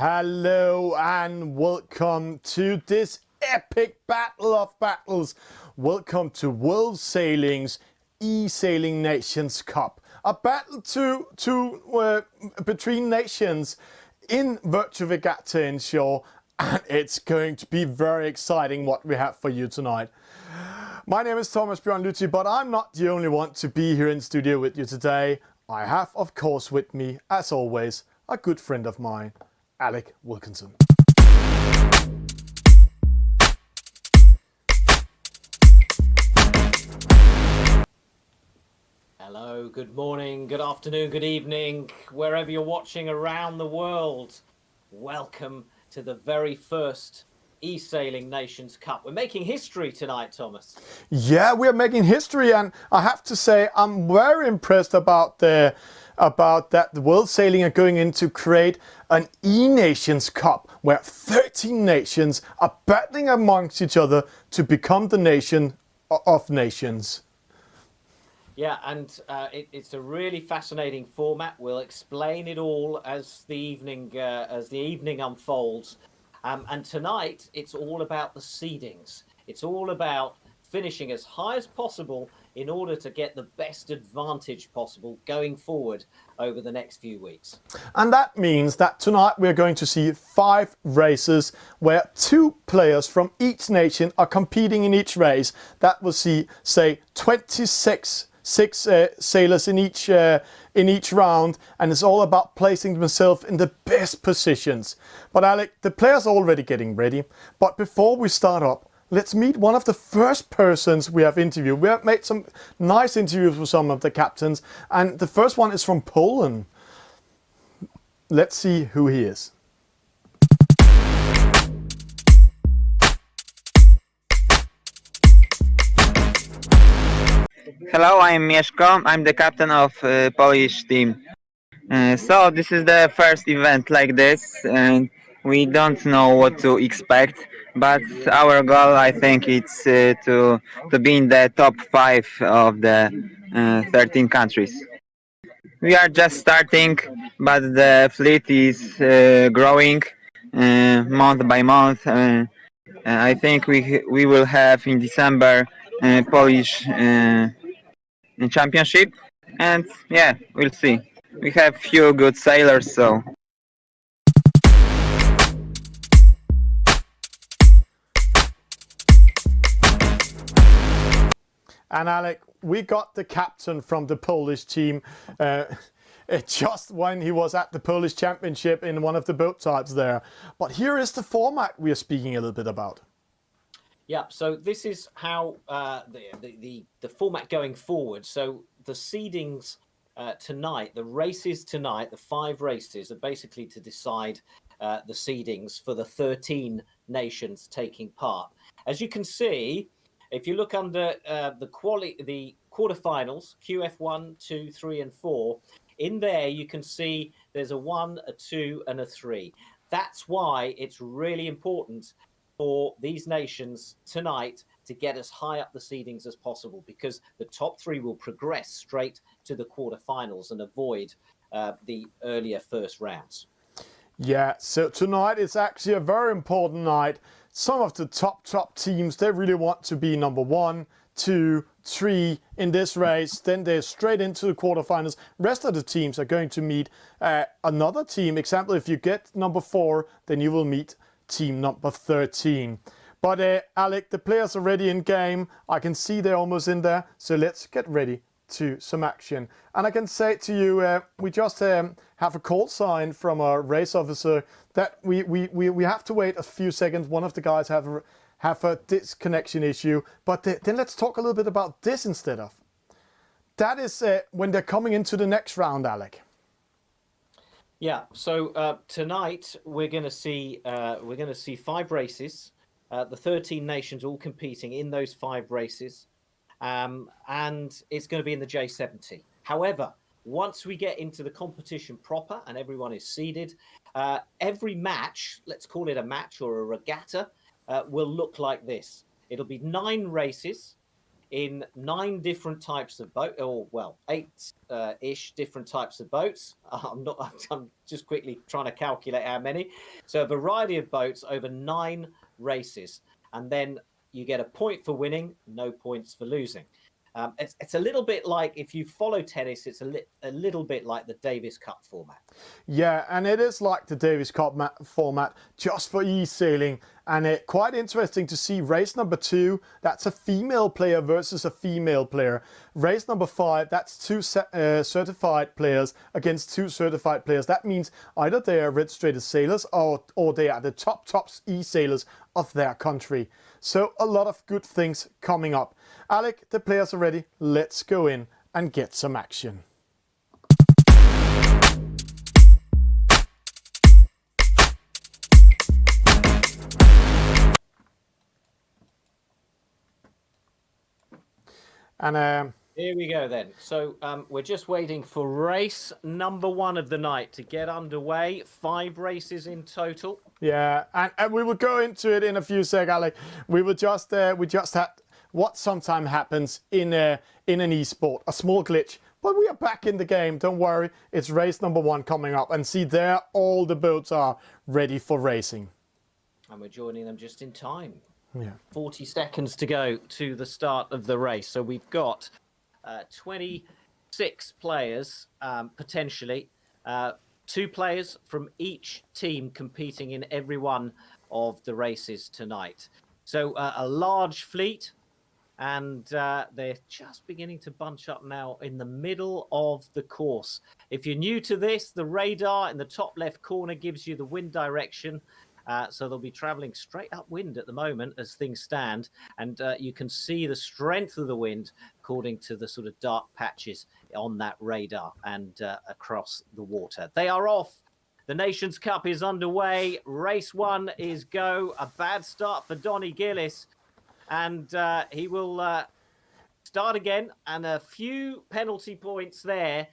Hello and welcome to this epic battle of battles. Welcome to World Sailing's eSailing Nations Cup. A battle between nations in virtual regatta inshore, and it's going to be very exciting what we have for you tonight. My name is Thomas Bjørn Luthi, but I'm not the only one to be here in studio with you today. I have, of course, with me, as always, a good friend of mine, Alec Wilkinson. Hello, good morning, good afternoon, good evening, wherever you're watching around the world. Welcome to the very first eSailing Nations Cup. We're making history tonight, Thomas. Yeah, we're making history, and I have to say I'm very impressed about that the World Sailing are going in to create an E-Nations Cup where 13 nations are battling amongst each other to become the nation of nations. Yeah, and it's a really fascinating format. We'll explain it all as the evening unfolds. And tonight, it's all about the seedings. It's all about finishing as high as possible in order to get the best advantage possible going forward over the next few weeks. And that means that tonight we're going to see 5 races where 2 players from each nation are competing in each race. That will see, say, 26 sailors in each round, and it's all about placing themselves in the best positions. But Alec, the players are already getting ready. But before we start up, let's meet one of the first persons we have interviewed. We have made some nice interviews with some of the captains, and the first one is from Poland. Let's see who he is. Hello, I'm Mieszko. I'm the captain of Polish team. So this is the first event like this, and we don't know what to expect. But our goal, I think, it's to be in the top 5 of the 13 countries. We are just starting, but the fleet is growing month by month. I think we will have in December Polish championship, and yeah, we'll see. We have few good sailors, so. And Alec, we got the captain from the Polish team just when he was at the Polish Championship in one of the boat types there. But here is the format we are speaking a little bit about. Yeah, so this is how the format going forward. So the seedings tonight, the races tonight, the 5 races are basically to decide the seedings for the 13 nations taking part. As you can see, if you look under the quarterfinals, QF1, 2, 3, and 4, in there you can see there's a 1, a 2, and a 3. That's why it's really important for these nations tonight to get as high up the seedings as possible, because the top 3 will progress straight to the quarterfinals and avoid the earlier first rounds. Yeah, so tonight is actually a very important night. Some of the top teams, they really want to be number 1, 2, 3 in this race. Then they're straight into the quarterfinals. Rest of the teams are going to meet another team. Example, if you get number 4, then you will meet team number 13. But Alec, the players are ready in game. I can see they're almost in there. So let's get ready to some action. And I can say to you, we just have a call sign from our race officer that we have to wait a few seconds. One of the guys have a disconnection issue. But then let's talk a little bit about this instead of. That is when they're coming into the next round, Alec. Yeah, so tonight we're going to see 5 races, the 13 nations all competing in those 5 races, and it's going to be in the J70. However, once we get into the competition proper and everyone is seeded, every match, let's call it a match or a regatta, will look like this. It'll be 9 races. in 9 different types of boat, or well, 8-ish different types of boats. I'm just quickly trying to calculate how many. So a variety of boats over 9 races, and then you get a point for winning, no points for losing. It's a little bit like, if you follow tennis, it's a little bit like the Davis Cup format. Yeah, and it is like the Davis Cup format, just for eSailing. And quite interesting to see race number 2, that's a female player versus a female player. Race number 5, that's 2 certified players against 2 certified players. That means either they are registered sailors or they are the top eSailors of their country. So a lot of good things coming up. Alec, the players are ready. Let's go in and get some action. And here we go then. So we're just waiting for race number 1 of the night to get underway. 5 races in total. yeah, and we will go into it in a few seconds, Alec. We just had what sometimes happens in an esport, a small glitch. But we are back in the game, don't worry. It's race number 1 coming up. And see there, all the boats are ready for racing. And we're joining them just in time. Yeah. 40 seconds to go to the start of the race. So we've got 26 players, potentially. 2 players from each team competing in every one of the races tonight. So a large fleet. And they're just beginning to bunch up now in the middle of the course. If you're new to this, the radar in the top left corner gives you the wind direction. So they'll be traveling straight upwind at the moment as things stand. And you can see the strength of the wind according to the sort of dark patches on that radar and across the water. They are off. The Nations Cup is underway. Race 1 is go. A bad start for Donny Gillis. And he will start again, and a few penalty points there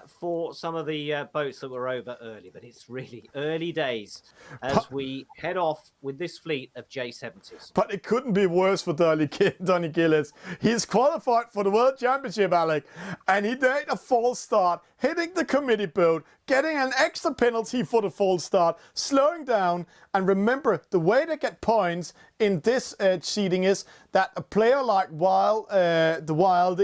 for some of the boats that were over early. But it's really early days as we head off with this fleet of J70s. But it couldn't be worse for Donny Gillis. He's qualified for the World Championship, Alec, and he made a false start, hitting the committee boat, getting an extra penalty for the false start, slowing down. And remember, the way they get points in this cheating is that a player like the Wild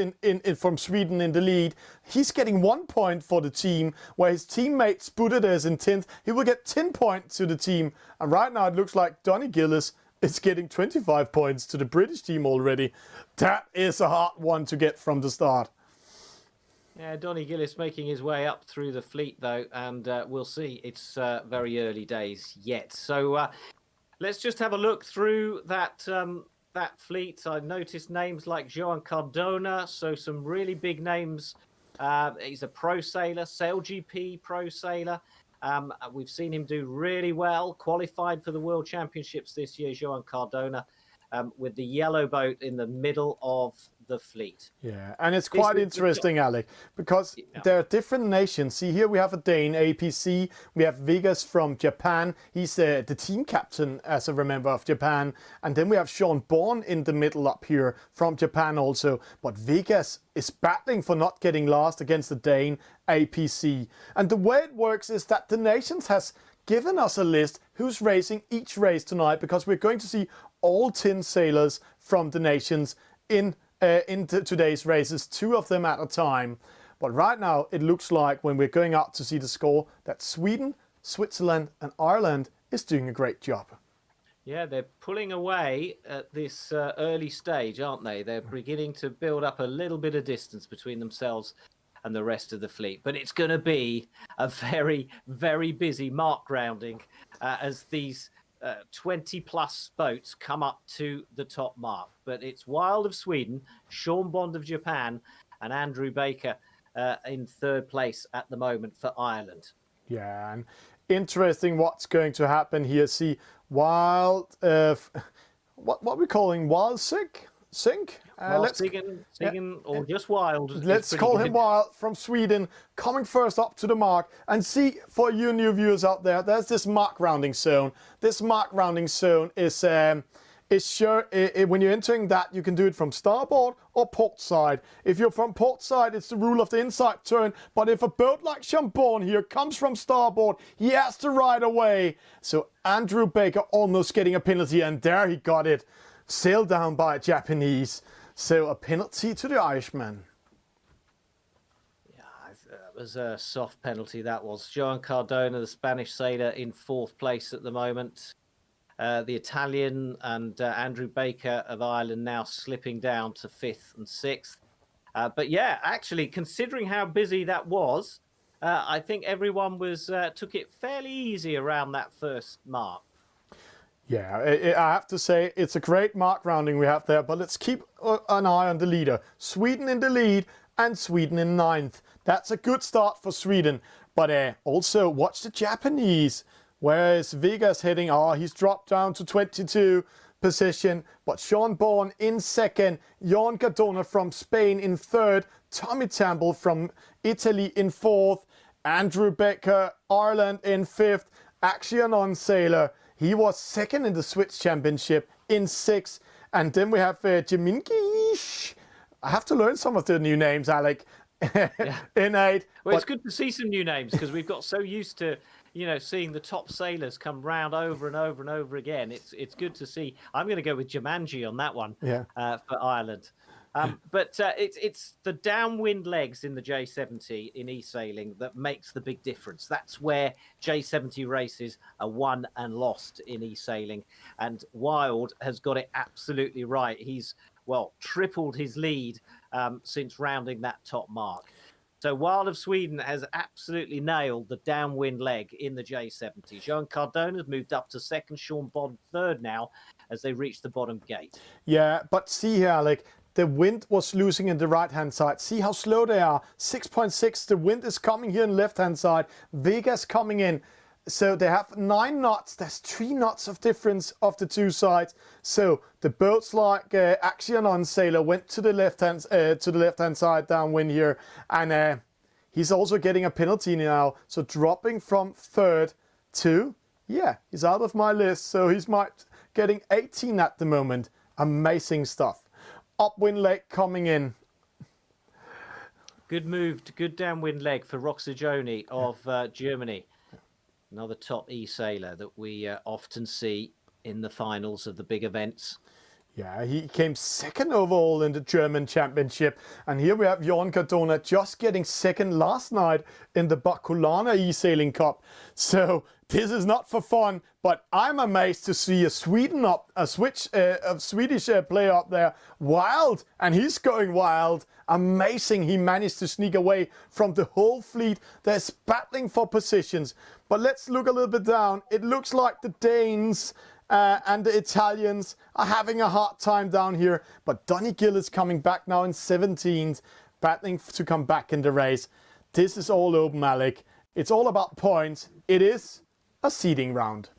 from Sweden in the lead, he's getting 1 point for the team, where his teammate Sputted is in 10th. He will get 10 points to the team. And right now it looks like Donny Gillis is getting 25 points to the British team already. That is a hard one to get from the start. Yeah, Donny Gillis making his way up through the fleet, though, and we'll see. It's very early days yet. So let's just have a look through that that fleet. I noticed names like Joan Cardona, so some really big names. He's a pro sailor, SailGP pro sailor. We've seen him do really well, qualified for the World Championships this year, Joan Cardona, with the yellow boat in the middle of the fleet. Yeah, and it's quite interesting, Alec, because there are different nations. See, here we have a Dane, APC. We have Vegas from Japan. He's the team captain, as I remember, of Japan. And then we have Sean Bourne in the middle up here from Japan also. But Vegas is battling for not getting last against the Dane, APC. And the way it works is that the nations has given us a list who's racing each race tonight, because we're going to see all 10 sailors from the nations in today's races, 2 of them at a time. But right now it looks like, when we're going out to see the score, that Sweden, Switzerland and Ireland is doing a great job. Yeah, they're pulling away at this early stage, aren't they? They're beginning to build up a little bit of distance between themselves and the rest of the fleet. But it's going to be a very, very busy mark rounding as these 20 plus boats come up to the top mark. But it's Wild of Sweden, Sean Bond of Japan and Andrew Baker in 3rd place at the moment for Ireland. Yeah, and interesting what's going to happen here. See, Wild, what we're calling Wild Sink? Sigan, or just Wild. Let's call him Wild from Sweden, coming first up to the mark. And see, for you new viewers out there, there's this mark rounding zone. This mark rounding zone is It's sure when you're entering that, you can do it from starboard or port side. If you're from port side, it's the rule of the inside turn. But if a boat like Chambon here comes from starboard, he has to ride away. So Andrew Baker almost getting a penalty, and there he got it. Sailed down by a Japanese. So a penalty to the Irishman. It was a soft penalty, that was. Joan Cardona, the Spanish sailor, in 4th place at the moment. The Italian and Andrew Baker of Ireland now slipping down to 5th and 6th. But yeah, actually, considering how busy that was, I think everyone took it fairly easy around that first mark. Yeah, I have to say, it's a great mark rounding we have there, but let's keep an eye on the leader. Sweden in the lead and Sweden in 9th. That's a good start for Sweden. But also, watch the Japanese. Where is Vegas heading? Oh, he's dropped down to 22 position. But Sean Bourne in 2nd. Jon Cardona from Spain in 3rd. Tommy Tamble from Italy in 4th. Andrew Becker, Ireland in 5th. Actually a non-sailor. He was 2nd in the Swiss Championship in 6th. And then we have Jiminki. I have to learn some of the new names, Alec. In 8th. Well, it's good to see some new names because we've got so used to, seeing the top sailors come round over and over and over again. It's good to see. I'm going to go with Jumanji on that one. For Ireland. But it's the downwind legs in the J70 in eSailing that makes the big difference. That's where J70 races are won and lost in eSailing. And Wild has got it absolutely right. He's, tripled his lead since rounding that top mark. So Wild of Sweden has absolutely nailed the downwind leg in the J70. Joan Cardona has moved up to 2nd, Sean Bond 3rd now as they reach the bottom gate. Yeah, but see here, Alec, the wind was losing in the right-hand side. See how slow they are. 6.6, the wind is coming here in left-hand side. Vegas coming in. So they have 9 knots. There's 3 knots of difference of the two sides. So the boats like Axion on Sailor went to the left-hand side downwind here, and he's also getting a penalty now. So dropping from 3rd to he's out of my list. So he's getting 18 at the moment. Amazing stuff. Upwind leg coming in. Good move, good downwind leg for Roxajoni of Germany. Another top e-sailer that we often see in the finals of the big events. Yeah, he came 2nd overall in the German Championship. And here we have Jon Cardona just getting 2nd last night in the Bakulana eSailing Cup. So this is not for fun, but I'm amazed to see a Swedish player up there. Wild, and he's going wild. Amazing, he managed to sneak away from the whole fleet. They're battling for positions. But let's look a little bit down. It looks like the Danes and the Italians are having a hard time down here. But Donny Gill is coming back now in 17th, battling to come back in the race. This is all open, Alec. It's all about points. It is a seeding round.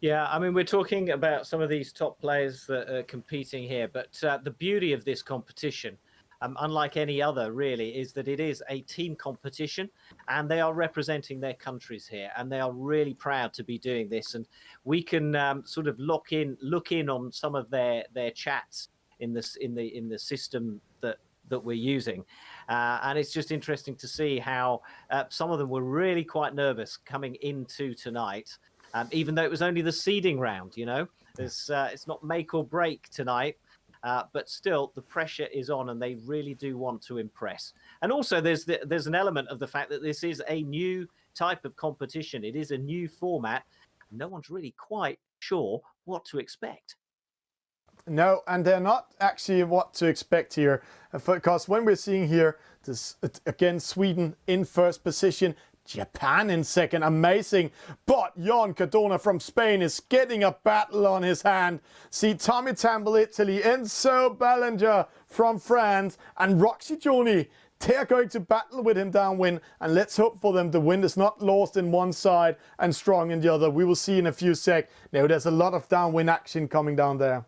Yeah, I mean, we're talking about some of these top players that are competing here, but the beauty of this competition, unlike any other really, is that it is a team competition and they are representing their countries here, and they are really proud to be doing this. And we can sort of look in on some of their chats in the system that we're using, and it's just interesting to see how some of them were really quite nervous coming into tonight. Even though it was only the seeding round, it's not make or break tonight, but still the pressure is on, and they really do want to impress. And also, there's an element of the fact that this is a new type of competition. It is a new format. No one's really quite sure what to expect. No, and they're not actually what to expect here, because when we're seeing here, this again, Sweden in 1st position, Japan in 2nd, amazing. But Jon Cardona from Spain is getting a battle on his hand. See, Tommy Tamble, Italy, Enzo Ballinger from France, and Roxy Joni. They are going to battle with him downwind, and let's hope for them the wind is not lost in one side and strong in the other. We will see in a few seconds. Now, there's a lot of downwind action coming down there.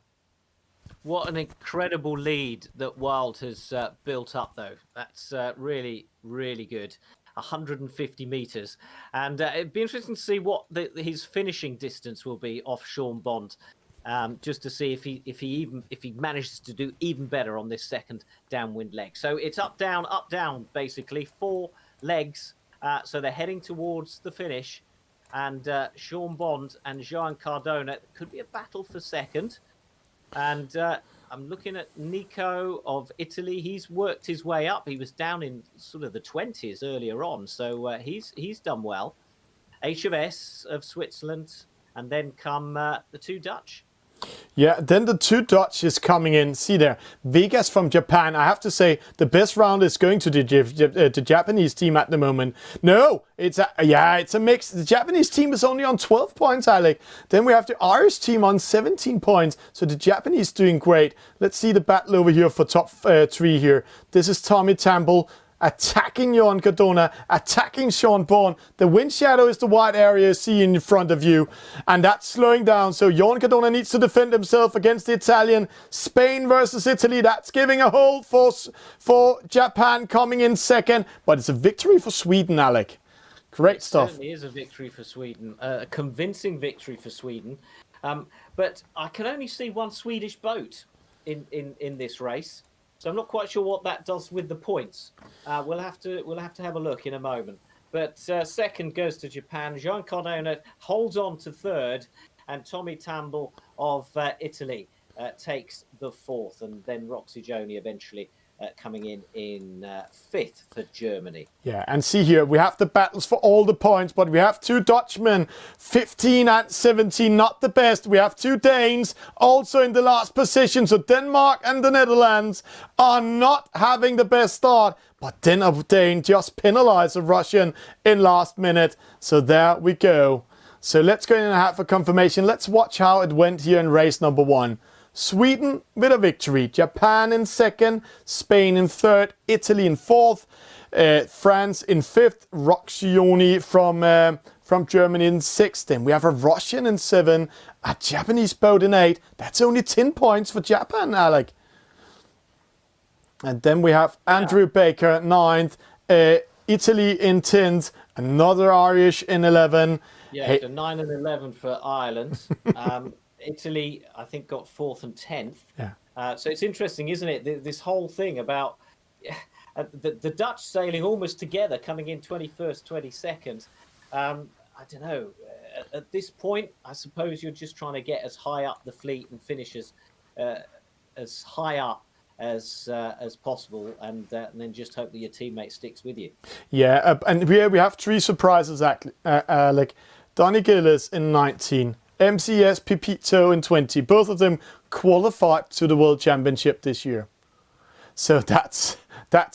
What an incredible lead that Wild has built up, though. That's really, really good. 150 meters, and it'd be interesting to see what his finishing distance will be off Sean Bond. just to see if he manages to do even better on this second downwind leg. So it's up, down, basically 4 legs. So they're heading towards the finish. And Sean Bond and Joan Cardona could be a battle for second. And I'm looking at Nico of Italy. He's worked his way up. He was down in sort of the 20s earlier on. So he's done well. HFS of Switzerland. And then come the 2 Dutch. Yeah, then the 2 Dutch is coming in. See there, Vegas from Japan. I have to say, the best round is going to the Japanese team at the moment. No, it's a mix. The Japanese team is only on 12 points, Alec. Then we have the Irish team on 17 points. So the Japanese doing great. Let's see the battle over here for top 3 here. This is Tommy Tamble attacking Johan Cardona, attacking Sean Bourne. The wind shadow is the white area you see in front of you, and that's slowing down. So Johan Cardona needs to defend himself against the Italian. Spain versus Italy, that's giving a hold for Japan coming in second, but it's a victory for Sweden, Alec. Great stuff. It certainly is a victory for Sweden, a convincing victory for Sweden. But I can only see one Swedish boat in this race. So I'm not quite sure what that does with the points. We'll have to have a look in a moment. But second goes to Japan. Joan Cardona holds on to third, and Tommy Tamble of Italy takes the 4th, and then Roxy Joni eventually coming in 5th for Germany. Yeah, and see here, we have the battles for all the points, but we have 2 Dutchmen, 15 and 17, not the best. We have 2 Danes also in the last position. So Denmark and the Netherlands are not having the best start, but then a Dane just penalized a Russian in last minute. So there we go. So let's go in and have a confirmation. Let's watch how it went here in race number 1. Sweden with a victory, Japan in second, Spain in third, Italy in fourth, France in fifth, Roxy Joni from Germany in sixth. Then we have a Russian in 7, a Japanese boat in 8. That's only 10 points for Japan, Alec. And then we have Andrew Baker at 9th, Italy in 10th, another Irish in 11. Yeah, so 9 and 11 for Ireland. Italy, I think, got 4th and 10th. Yeah. So it's interesting, isn't it? This whole thing about the Dutch sailing almost together, coming in 21st, 22nd. I don't know. At this point, I suppose you're just trying to get as high up the fleet and finish as high up as possible, and then just hope that your teammate sticks with you. Yeah, and here we have 3 surprises, Alec. Donny Gillis in 19. MCS Pepito in 20. Both of them qualified to the World Championship this year. So that's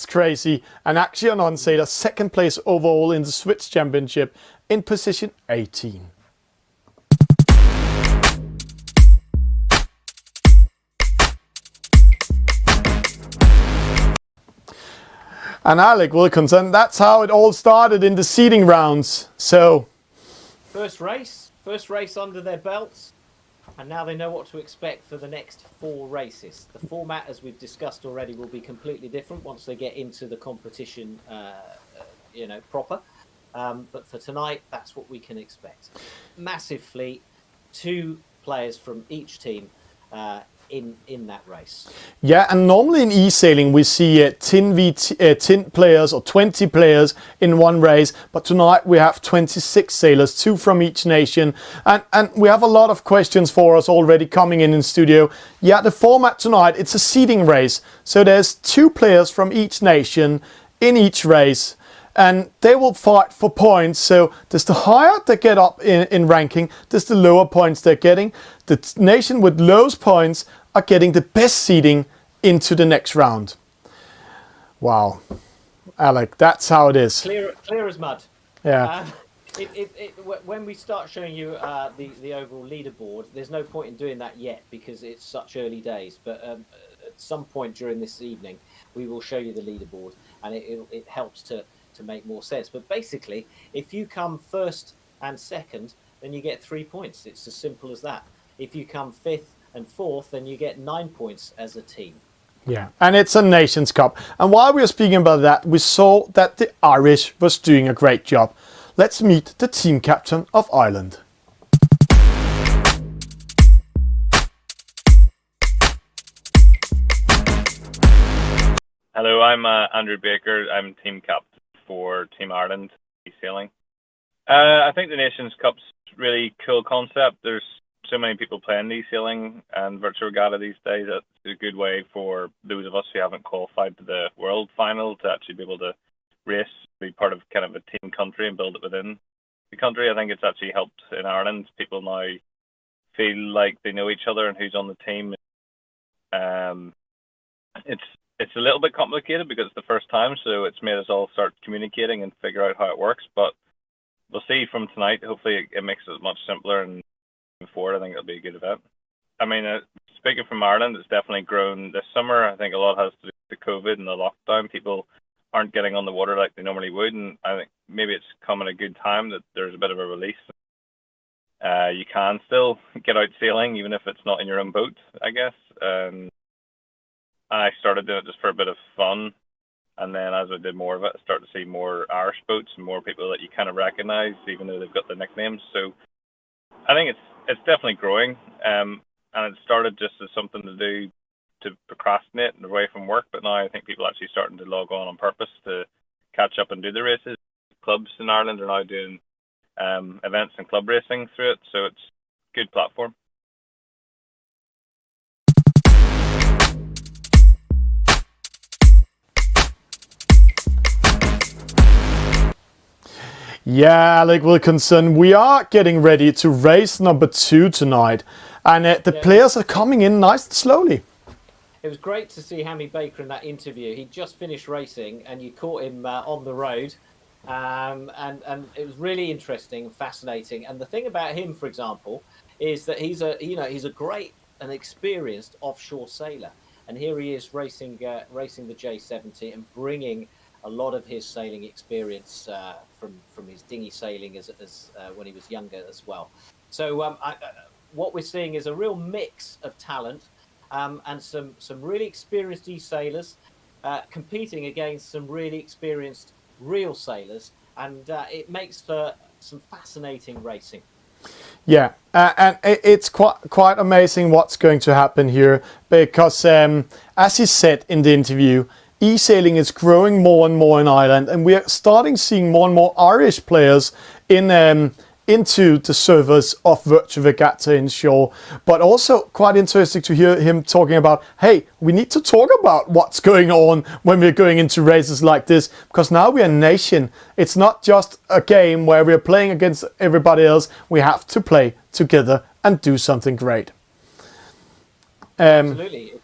crazy. And actually on Unsailor, 2nd place overall in the Swiss Championship in position 18. And Alec Wilkinson, that's how it all started in the seeding rounds. So First race under their belts, and now they know what to expect for the next 4 races. The format, as we've discussed already, will be completely different once they get into the competition, proper. But for tonight, that's what we can expect. Massive fleet, 2 players from each team in that race. Yeah, and normally in eSailing we see 10 players or 20 players in one race, but tonight we have 26 sailors, 2 from each nation, and we have a lot of questions for us already coming in studio. Yeah, the format tonight, it's a seeding race, so there's 2 players from each nation in each race, and they will fight for points. So the higher they get up in ranking, the lower points they're getting. The nation with lowest points are getting the best seeding into the next round. Wow, Alec, that's how it is. Clear as mud. Yeah. When we start showing you the overall leaderboard, there's no point in doing that yet because it's such early days. But at some point during this evening, we will show you the leaderboard, and it helps to make more sense. But basically, if you come first and second, then you get 3 points. It's as simple as that. If you come 5th and 4th, then you get 9 points as a team. Yeah, and it's a Nations Cup. And while we were speaking about that, we saw that the Irish was doing a great job. Let's meet the team captain of Ireland. Hello, I'm Andrew Baker. I'm team captain for Team Ireland eSailing. I think the Nations Cup's really cool concept. There's so many people playing eSailing and virtual regatta these days. It's a good way for those of us who haven't qualified to the world final to actually be able to race, be part of kind of a team country and build it within the country. I think it's actually helped in Ireland. People now feel like they know each other and who's on the team. It's a little bit complicated because it's the first time, so it's made us all start communicating and figure out how it works. But we'll see from tonight. Hopefully, it makes it much simpler, and moving forward, I think it'll be a good event. I mean, speaking from Ireland, it's definitely grown this summer. I think a lot has to do with the COVID and the lockdown. People aren't getting on the water like they normally would, and I think maybe it's come at a good time that there's a bit of a release. You can still get out sailing, even if it's not in your own boat, I guess. I started doing it just for a bit of fun, and then as I did more of it, I started to see more Irish boats and more people that you kind of recognise, even though they've got the nicknames. So I think it's definitely growing, and it started just as something to do to procrastinate and away from work, but now I think people are actually starting to log on purpose to catch up and do the races. Clubs in Ireland are now doing events and club racing through it, so it's a good platform. Yeah, Alec Wilkinson, we are getting ready to race number 2 tonight, and the players are coming in nice and slowly. It was great to see Hammy Baker in that interview. He just finished racing, and you caught him on the road, and it was really interesting and fascinating. And the thing about him, for example, is that he's a great and experienced offshore sailor, and here he is racing the J70 and bringing a lot of his sailing experience from his dinghy sailing as when he was younger as well. So what we're seeing is a real mix of talent and some really experienced e-sailors competing against some really experienced real sailors, and it makes for some fascinating racing. Yeah, and it's quite amazing what's going to happen here, because as he said in the interview, eSailing is growing more and more in Ireland, and we are starting seeing more and more Irish players into the servers of Virtual Regatta Inshore. But also quite interesting to hear him talking about, hey, we need to talk about what's going on when we're going into races like this, because now we are a nation. It's not just a game where we're playing against everybody else. We have to play together and do something great. Absolutely.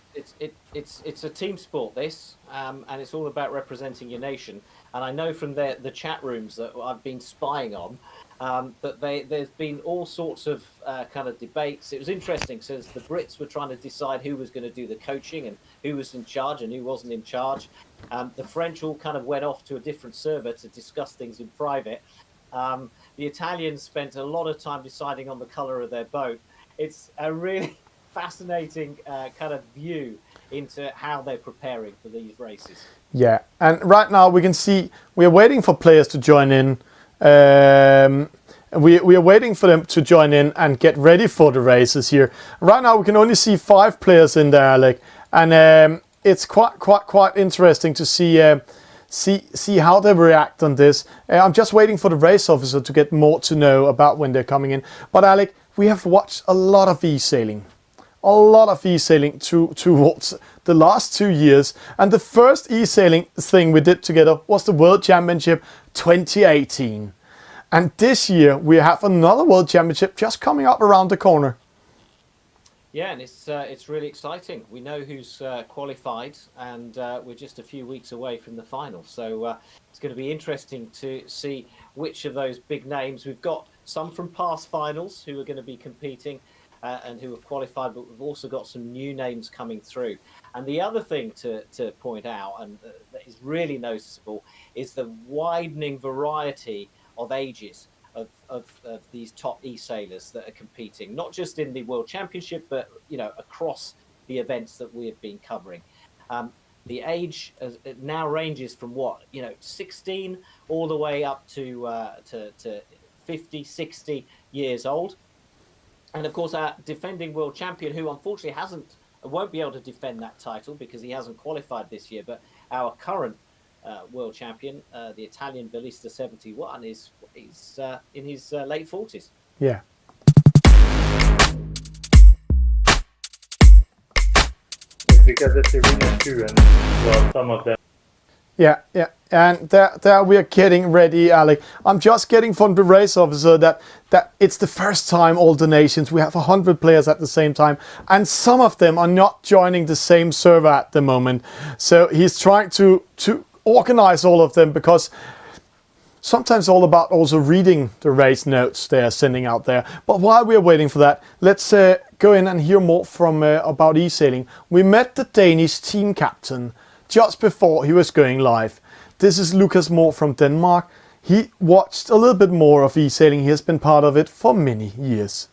It's a team sport, this, and it's all about representing your nation. And I know from the chat rooms that I've been spying on that there's been all sorts of kind of debates. It was interesting, since the Brits were trying to decide who was going to do the coaching and who was in charge and who wasn't in charge. The French all kind of went off to a different server to discuss things in private. The Italians spent a lot of time deciding on the colour of their boat. It's a really fascinating kind of view into how they're preparing for these races. Yeah, and right now we can see we're waiting for players to join in. We are waiting for them to join in and get ready for the races here. Right now we can only see 5 players in there, Alec, and it's quite interesting to see how they react on this. I'm just waiting for the race officer to get more to know about when they're coming in. But Alec, we have watched a lot of eSailing. Towards the last 2 years, and the first eSailing thing we did together was the World Championship 2018, and this year we have another World Championship just coming up around the corner. Yeah, and it's really exciting. We know who's qualified, and we're just a few weeks away from the final, so it's going to be interesting to see which of those big names. We've got some from past finals who are going to be competing and who have qualified, but we've also got some new names coming through. And the other thing to point out, and that is really noticeable, is the widening variety of ages of these top e-sailors that are competing, not just in the World Championship, but across the events that we have been covering. The age now ranges from 16 all the way up to 50, 60 years old. And of course, our defending world champion, who unfortunately hasn't won't be able to defend that title because he hasn't qualified this year. But our current world champion, the Italian Velista 71, is in his late 40s. Yeah. It's because it's arena 2 and, well, some of them. Yeah, and there we are getting ready, Alec. I'm just getting from the race officer that it's the first time all the nations, we have 100 players at the same time, and some of them are not joining the same server at the moment. So he's trying to organize all of them, because sometimes all about also reading the race notes they're sending out there. But while we're waiting for that, let's go in and hear more from about eSailing. We met the Danish team captain just before he was going live. This is Lucas Moore from Denmark. He watched a little bit more of eSailing. He has been part of it for many years.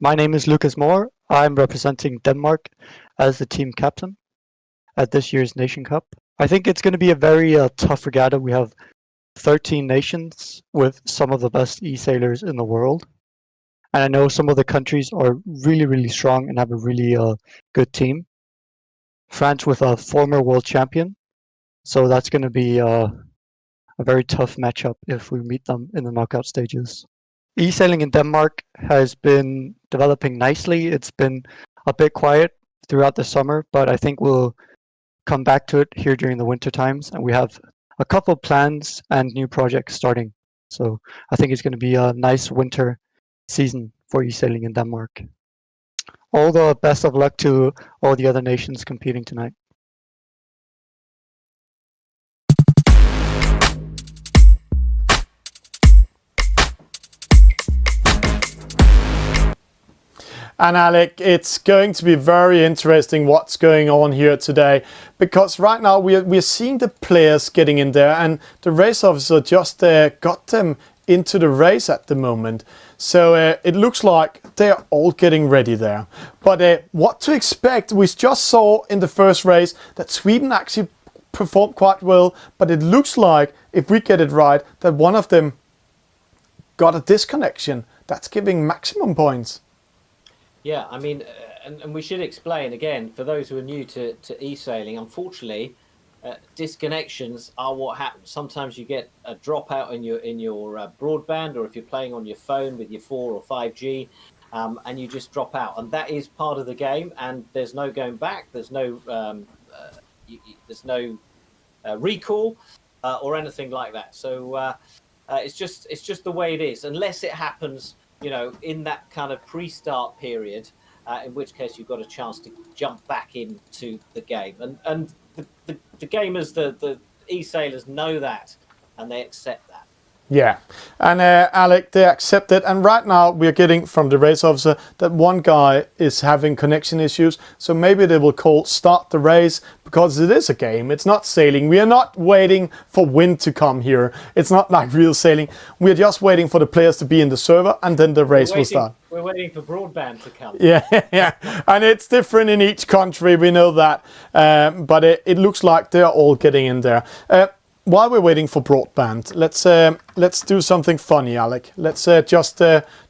My name is Lucas Moore. I'm representing Denmark as the team captain at this year's Nation Cup. I think it's going to be a very tough regatta. We have 13 nations with some of the best e-sailors in the world. And I know some of the countries are really, really strong and have a really good team. France with a former world champion. So that's going to be a very tough matchup if we meet them in the knockout stages. E-sailing in Denmark has been developing nicely. It's been a bit quiet throughout the summer, but I think we'll come back to it here during the winter times. And we have a couple of plans and new projects starting. So I think it's going to be a nice winter season for e-sailing in Denmark. All the best of luck to all the other nations competing tonight. And Alec, it's going to be very interesting what's going on here today, because right now we're seeing the players getting in there, and the race officer just got them into the race at the moment. So it looks like they're all getting ready there. But what to expect? We just saw in the first race that Sweden actually performed quite well, but it looks like, if we get it right, that one of them got a disconnection. That's giving maximum points. Yeah, I mean, and we should explain again, for those who are new to e-sailing, unfortunately, disconnections are what happens. Sometimes you get a dropout in your broadband, or if you're playing on your phone with your 4 or 5G, and you just drop out. And that is part of the game, and there's no going back. There's no recall or anything like that. So it's just the way it is, unless it happens, you know, in that kind of pre-start period, in which case you've got a chance to jump back into the game. And the gamers, the e-sailors know that, and they accept that. Yeah, and Alec, they accept it. And right now we're getting from the race officer that one guy is having connection issues. So maybe they will call start the race, because it is a game. It's not sailing. We are not waiting for wind to come here. It's not like real sailing. We're just waiting for the players to be in the server, and then the race will start. We're waiting for broadband to come. Yeah, yeah, and it's different in each country. We know that, but it looks like they're all getting in there. While we're waiting for broadband, let's do something funny, Alec. Let's just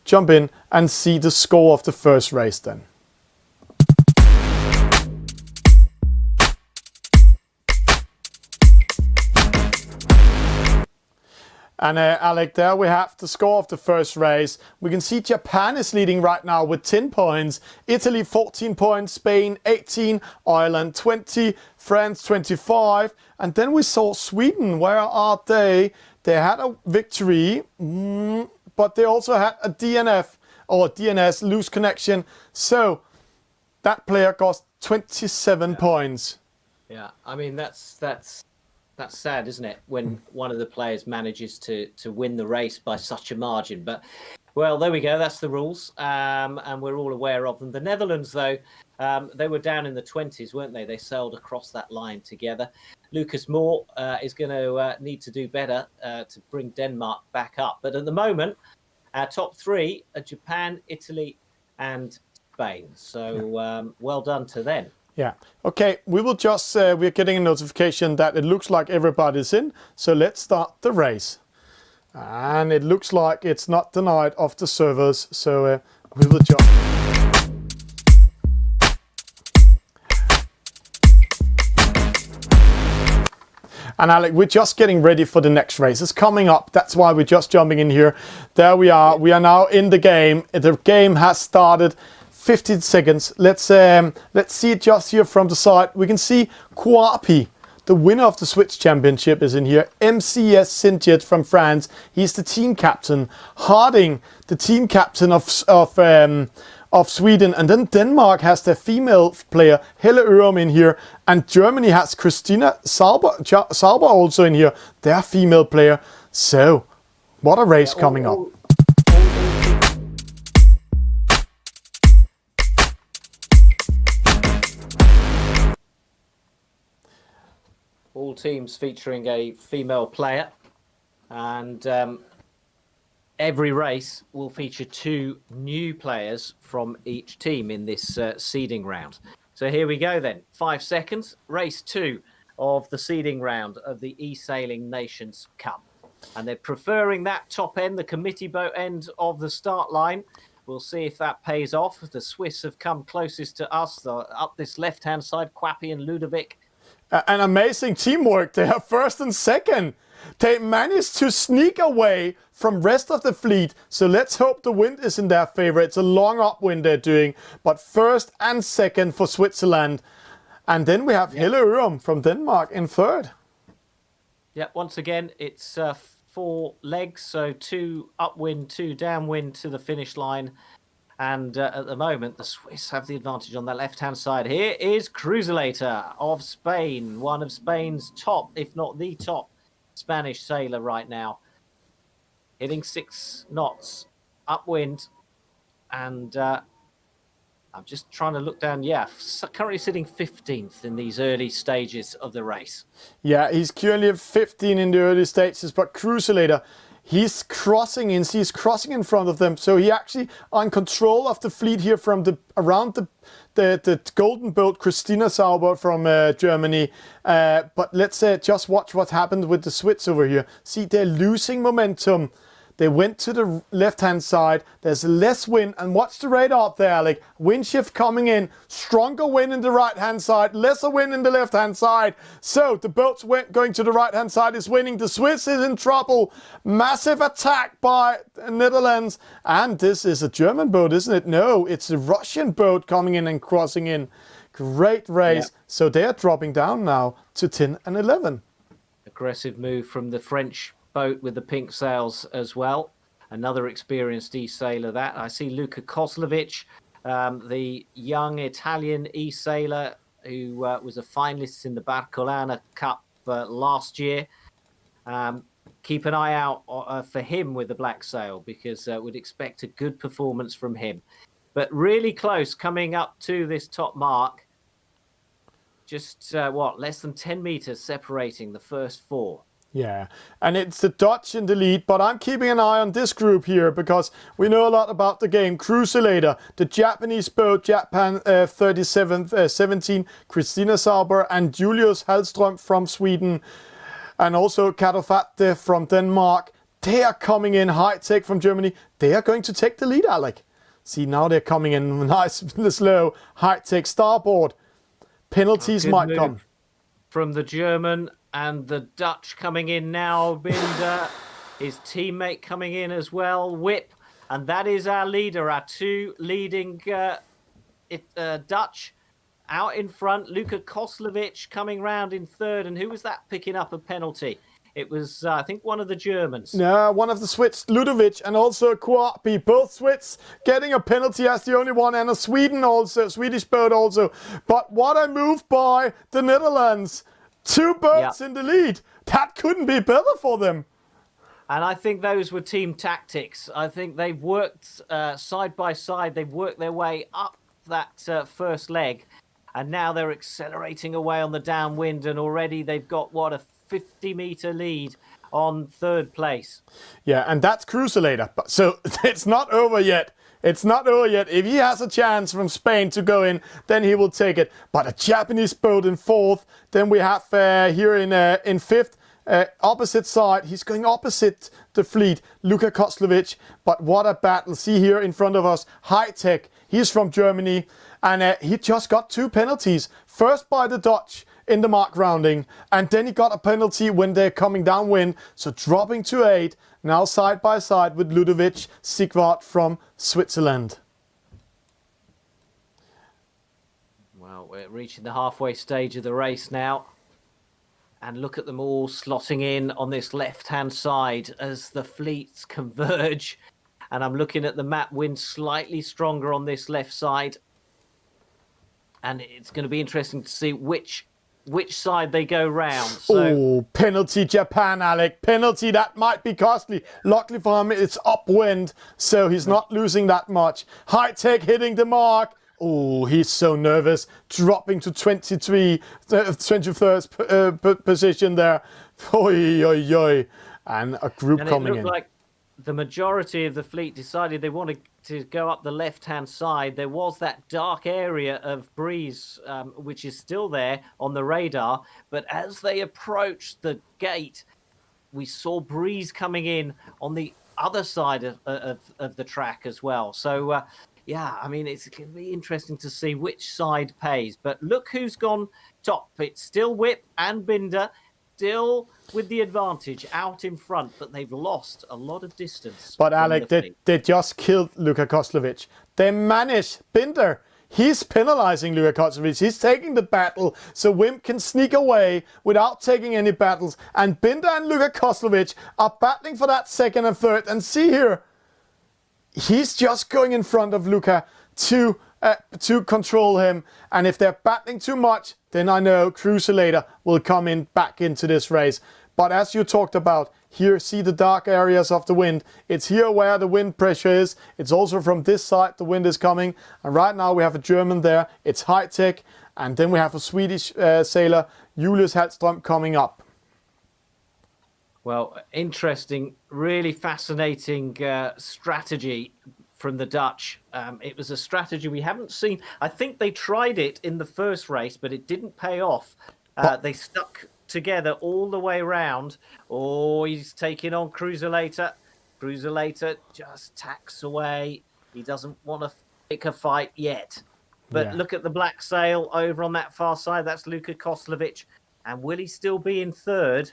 jump in and see the score of the first race then. And Alec, there we have the score of the first race. We can see Japan is leading right now with 10 points. Italy 14 points, Spain 18, Ireland 20, France 25. And then we saw Sweden. Where are they? They had a victory, but they also had a DNF or DNS, loose connection. So that player got 27 points. Yeah, I mean, that's sad, isn't it, when one of the players manages to win the race by such a margin? But, well, there we go. That's the rules, and we're all aware of them. The Netherlands, though, they were down in the 20s, weren't they? They sailed across that line together. Lucas Moore is going to need to do better to bring Denmark back up. But at the moment, our top three are Japan, Italy, and Spain. So well done to them. Yeah. Okay, we will just, we're getting a notification that it looks like everybody's in. So let's start the race. And it looks like it's not the night of the servers, so we will jump. And Alec, we're just getting ready for the next race. It's coming up. That's why we're just jumping in here. There we are. We are now in the game. The game has started. 15 seconds. Let's see it just here from the side. We can see Kouapi, the winner of the Switch Championship, is in here. MCS Sinjet from France. He's the team captain. Harding, the team captain of Sweden. And then Denmark has their female player, Helle Ørum, in here. And Germany has Christina Sauber also in here, their female player. So, what a race coming up. All teams featuring a female player, and every race will feature 2 new players from each team in this seeding round. So here we go then. 5 seconds. Race 2 of the seeding round of the eSailing Nations Cup. And they're preferring that top end, the committee boat end of the start line. We'll see if that pays off. The Swiss have come closest to us up this left-hand side, Kouapi and Ludovic. An amazing teamwork. They are first and second. They managed to sneak away from rest of the fleet. So let's hope the wind is in their favor. It's a long upwind they're doing. But first and second for Switzerland. And then we have Helle Ørum from Denmark in third. Yeah, once again, it's 4 legs. So 2 upwind, 2 downwind to the finish line. And at the moment, the Swiss have the advantage on the left-hand side. Here is Cruzelator of Spain, one of Spain's top, if not the top, Spanish sailor right now. Hitting 6 knots, upwind, and I'm just trying to look down. Yeah, currently sitting 15th in these early stages of the race. Yeah, he's currently at 15 in the early stages, but Cruzelator, he's crossing in. He's crossing in front of them, so he actually on control of the fleet here from around the golden boat, Christina Sauber from Germany. But let's just watch what happened with the Swiss over here. See, they're losing momentum. They went to the left-hand side. There's less wind. And watch the radar up there, Alec. Wind shift coming in. Stronger wind in the right-hand side. Lesser wind in the left-hand side. So the boats going to the right-hand side is winning. The Swiss is in trouble. Massive attack by the Netherlands. And this is a German boat, isn't it? No, it's a Russian boat coming in and crossing in. Great race. Yeah. So they are dropping down now to 10 and 11. Aggressive move from the French boat with the pink sails as well. Another experienced e-sailor that. I see Luca Koslovic, the young Italian e-sailor who was a finalist in the Barcolana Cup last year. Keep an eye out for him with the black sail, because we'd expect a good performance from him. But really close coming up to this top mark. Just, less than 10 meters separating the first 4. Yeah, and it's the Dutch in the lead, but I'm keeping an eye on this group here because we know a lot about the game. Cruzelator, the Japanese boat, Japan 17, Christina Sauber and Julius Hallström from Sweden, and also Katofate from Denmark. They are coming in. High Tech from Germany. They are going to take the lead, Alec. See, now they're coming in nice and slow. High Tech starboard. Penalties might come. From the German. And the Dutch coming in now, Binder, his teammate coming in as well, Whip. And that is our leader, our 2 leading Dutch out in front. Luka Koslovic coming round in third. And who was that picking up a penalty? It was, I think, one of the Germans. No, one of the Swiss, Ludovic, and also Kouapi. Both Swiss getting a penalty as the only one, and a Swedish boat also. But what a move by the Netherlands. 2 boats in the lead. That couldn't be better for them. And I think those were team tactics. I think they've worked side by side. They've worked their way up that first leg. And now they're accelerating away on the downwind. And already they've got, a 50-meter lead on third place. Yeah, and that's Cruzelator. So it's not over yet. It's not over yet. If he has a chance from Spain to go in, then he will take it. But a Japanese boat in fourth. Then we have here in fifth, opposite side. He's going opposite the fleet, Luka Koslovic. But what a battle. See here in front of us, High Tech. He's from Germany, and he just got 2 penalties. First by the Dutch in the mark rounding, and then he got a penalty when they're coming downwind, so dropping to 8, now side by side with Ludovic Sigvart from Switzerland. Well, we're reaching the halfway stage of the race now, and look at them all slotting in on this left-hand side as the fleets converge, and I'm looking at the map, wind slightly stronger on this left side, and it's going to be interesting to see which side they go round. So, oh, penalty Japan, Alec. Penalty, that might be costly. Luckily for him, it's upwind, so he's not losing that much. High Tech hitting the mark. Oh, he's so nervous. Dropping to 23rd position there. Oi, oi, oi. And a group and coming it in. looked like the majority of the fleet decided they wanted to go up the left-hand side. There was that dark area of breeze, which is still there on the radar. But as they approached the gate, we saw breeze coming in on the other side of the track as well. So, yeah, I mean, it's going to be interesting to see which side pays. But look who's gone top. It's still Whip and Binder, still with the advantage out in front, but they've lost a lot of distance. But Alec, they just killed Luka Koslovic. They managed. Binder, he's penalizing Luka Koslovic. He's taking the battle, so Wimp can sneak away without taking any battles. And Binder and Luka Koslovic are battling for that second and third. And see here, he's just going in front of Luka to control him. And if they're battling too much, then I know Cruisulator will come in back into this race. But as you talked about, here, see the dark areas of the wind. It's here where the wind pressure is. It's also from this side the wind is coming. And right now we have a German there. It's High Tech. And then we have a Swedish sailor, Julius Hellström, coming up. Well, interesting, really fascinating strategy from the Dutch. It was a strategy we haven't seen. I think they tried it in the first race, but it didn't pay off. They stuck together all the way around. Oh, he's taking on Cruisulator. Cruisulator just tacks away. He doesn't want to pick a fight yet. But look at the black sail over on that far side. That's Luka Koslovic. And will he still be in third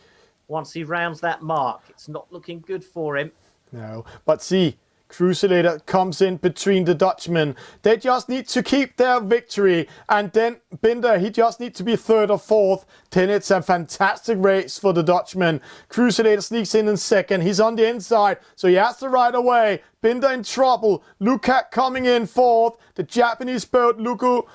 once he rounds that mark? It's not looking good for him. No, but see, Cruisulator comes in between the Dutchmen. They just need to keep their victory. And then Binder, he just needs to be third or fourth. Then it's a fantastic race for the Dutchman. Cruisulator sneaks in second. He's on the inside, so he has to ride away. Binder in trouble. Luka coming in fourth. The Japanese boat, Ludovic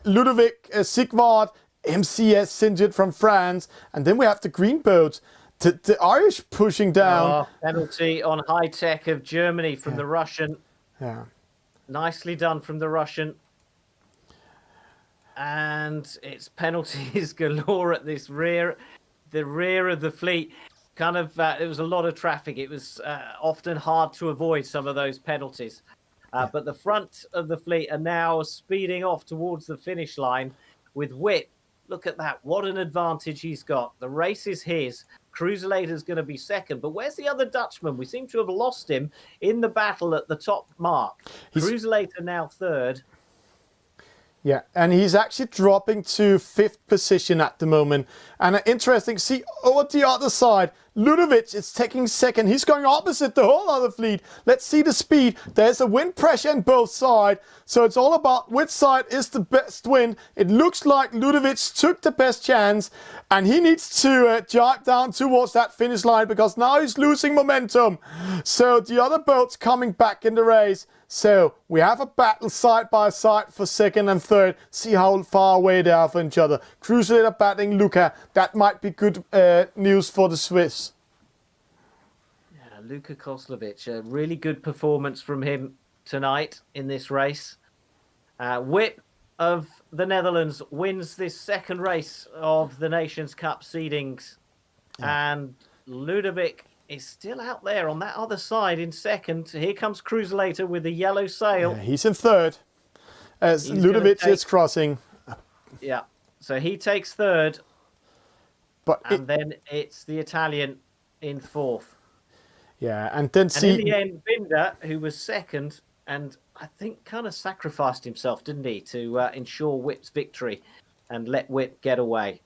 Sigvart, MCS Sinjit from France. And then we have the green boats. The Irish pushing down. Penalty on High Tech of Germany from the Russian. Yeah. Nicely done from the Russian. And it's penalties galore at this the rear of the fleet. Kind of, it was a lot of traffic. It was often hard to avoid some of those penalties. But the front of the fleet are now speeding off towards the finish line with Whip. Look at that. What an advantage he's got. The race is his. Cruisulator's going to be second. But where's the other Dutchman? We seem to have lost him in the battle at the top mark. Cruisulator now third. Yeah, and he's actually dropping to 5th position at the moment. And interesting, see, over the other side, Ludovic is taking second. He's going opposite the whole other fleet. Let's see the speed. There's a wind pressure on both sides. So it's all about which side is the best wind. It looks like Ludovic took the best chance. And he needs to jibe down towards that finish line because now he's losing momentum. So the other boat's coming back in the race. So we have a battle side by side for second and third. See how far away they are from each other. Cruisulator battling Luka. That might be good news for the Swiss. Yeah, Luka Koslovic, a really good performance from him tonight in this race. Whip of the Netherlands wins this second race of the Nations Cup seedings. Yeah. And Ludovic is still out there on that other side in second. Here comes Cruisulator with the yellow sail. Yeah, he's in third as Ludovic is crossing. Yeah, so he takes third. But and then it's the Italian in fourth. yeah, and then And in the end, Binder, who was second, and I think kind of sacrificed himself, didn't he, to ensure Whip's victory and let Whip get away.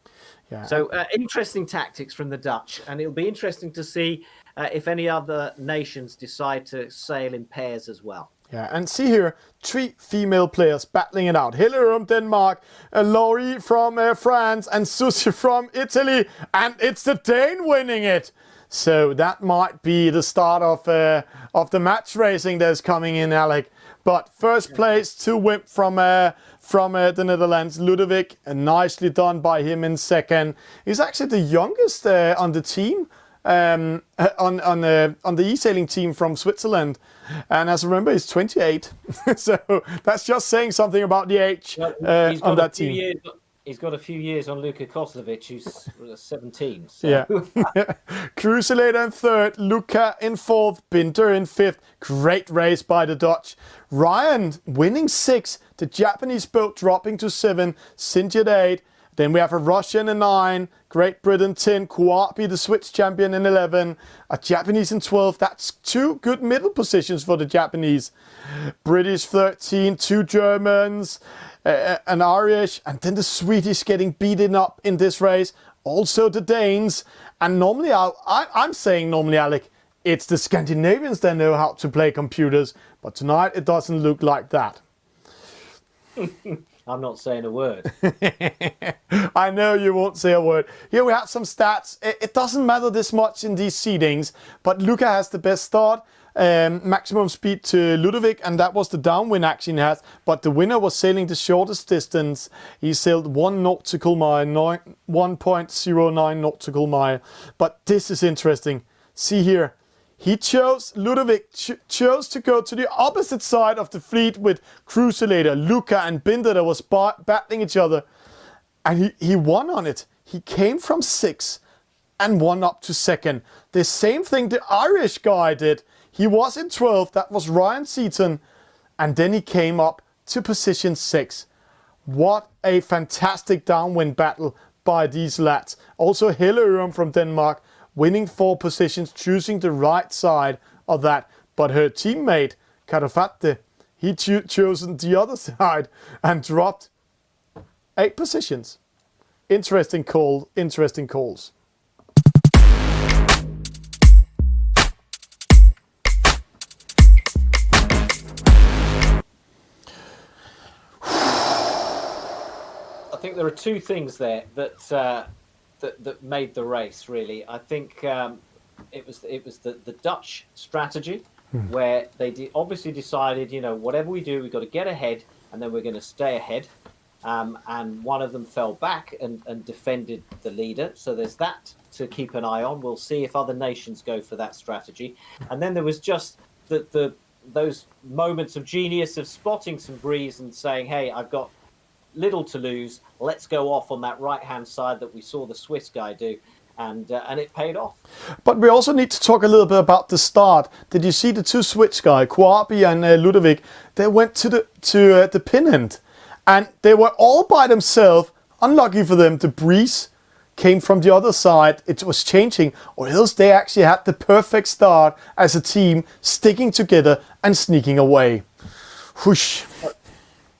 yeah. So interesting tactics from the Dutch, and it'll be interesting to see if any other nations decide to sail in pairs as well. Yeah, and see here, 3 female players battling it out. Hillary from Denmark, Laurie from France, and Susie from Italy, and it's the Dane winning it. So that might be the start of the match racing that's coming in, Alec. But first place to Wimp from the Netherlands, Ludovic, nicely done by him in second. He's actually the youngest on the team. On the eSailing team from Switzerland, and as I remember, he's 28. So that's just saying something about the age on that team. He's got a few years on Luka Koslovic, who's 17. So. Yeah. Cruiselator in third, Luca in fourth, Binder in fifth. Great race by the Dutch. Ryan winning 6, the Japanese boat dropping to 7, Cynthia 8. Then we have a Russian in 9, Great Britain 10, Kuapi, the Swiss champion, in 11, a Japanese in 12. That's 2 good middle positions for the Japanese. British 13, 2 Germans, an Irish, and then the Swedish getting beaten up in this race. Also the Danes. And normally, I'm saying normally, Alec, it's the Scandinavians that know how to play computers. But tonight it doesn't look like that. I'm not saying a word. I know you won't say a word. Here we have some stats. It doesn't matter this much in these seedings, but Luca has the best start. Maximum speed to Ludovic, and that was the downwind action he had. But the winner was sailing the shortest distance. He sailed 1 nautical mile, 1.09 nautical mile. But this is interesting. See here. Ludovic chose to go to the opposite side of the fleet with Cruiselator, Luca and Binder that was battling each other. And he won on it. He came from 6 and won up to 2nd. The same thing the Irish guy did. He was in 12th, that was Ryan Seaton. And then he came up to position 6. What a fantastic downwind battle by these lads. Also Hillerum from Denmark, winning 4 positions, choosing the right side of that. But her teammate, Carafate, he chosen the other side and dropped 8 positions. Interesting call, interesting calls. I think there are 2 things there that made the race, really. I think it was the Dutch strategy, where they obviously decided, whatever we do, we've got to get ahead, and then we're going to stay ahead. And one of them fell back and defended the leader. So there's that to keep an eye on. We'll see if other nations go for that strategy. And then there was just those moments of genius of spotting some breeze and saying, hey, I've got little to lose. Let's go off on that right-hand side that we saw the Swiss guy do. And it paid off. But we also need to talk a little bit about the start. Did you see the 2 Swiss guys, Kuapi and Ludovic? They went to the pin end. And they were all by themselves. Unlucky for them, the breeze came from the other side. It was changing, or else they actually had the perfect start as a team, sticking together and sneaking away. Whoosh.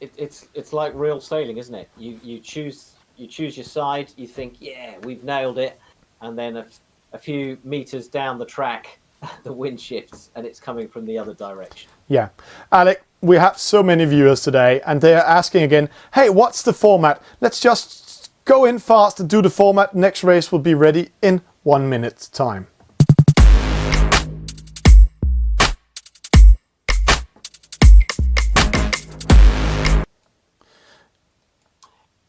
It's like real sailing, isn't it? You choose your side. You think, yeah, we've nailed it, and then a few meters down the track, the wind shifts and it's coming from the other direction. Yeah, Alec. We have so many viewers today, and they are asking again, hey, what's the format? Let's just go in fast and do the format. Next race will be ready in 1 minute's time.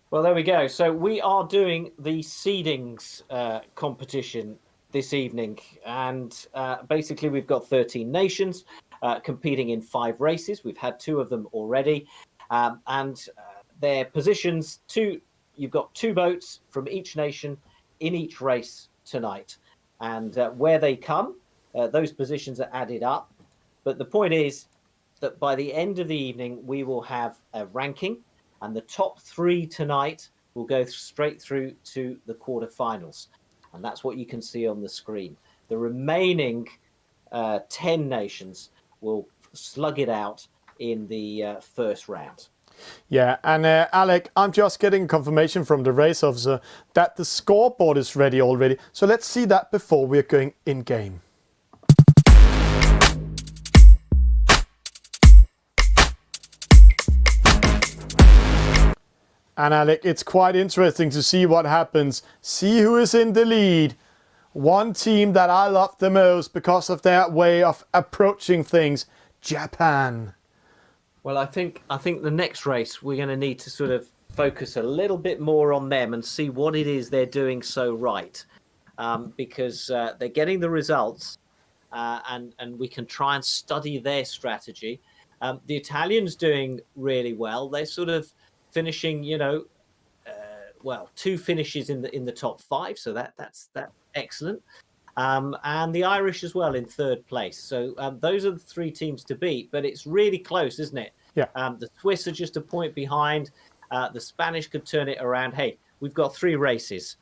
Well, there we go. So we are doing the seedings competition this evening, and basically we've got 13 nations competing in 5 races. We've had 2 of them already, and their positions. You've got 2 boats from each nation in each race tonight, and where they come, those positions are added up. But the point is that by the end of the evening, we will have a ranking, and the top 3 tonight will go straight through to the quarterfinals. And that's what you can see on the screen. The remaining 10 nations will slug it out in the first round. Yeah, and Alec, I'm just getting confirmation from the race officer that the scoreboard is ready already. So let's see that before we're going in-game. And Alec, it's quite interesting to see what happens. See who is in the lead. One team that I love the most because of their way of approaching things, Japan. Well, I think the next race we're going to need to sort of focus a little bit more on them and see what it is they're doing so right, because they're getting the results, and we can try and study their strategy. The Italians doing really well. They're sort of finishing, 2 finishes in the top 5, so that's excellent. And the Irish as well in 3rd place. So those are the 3 teams to beat, but it's really close, isn't it? Yeah. The Swiss are just a point behind. The Spanish could turn it around. Hey, we've got 3 races.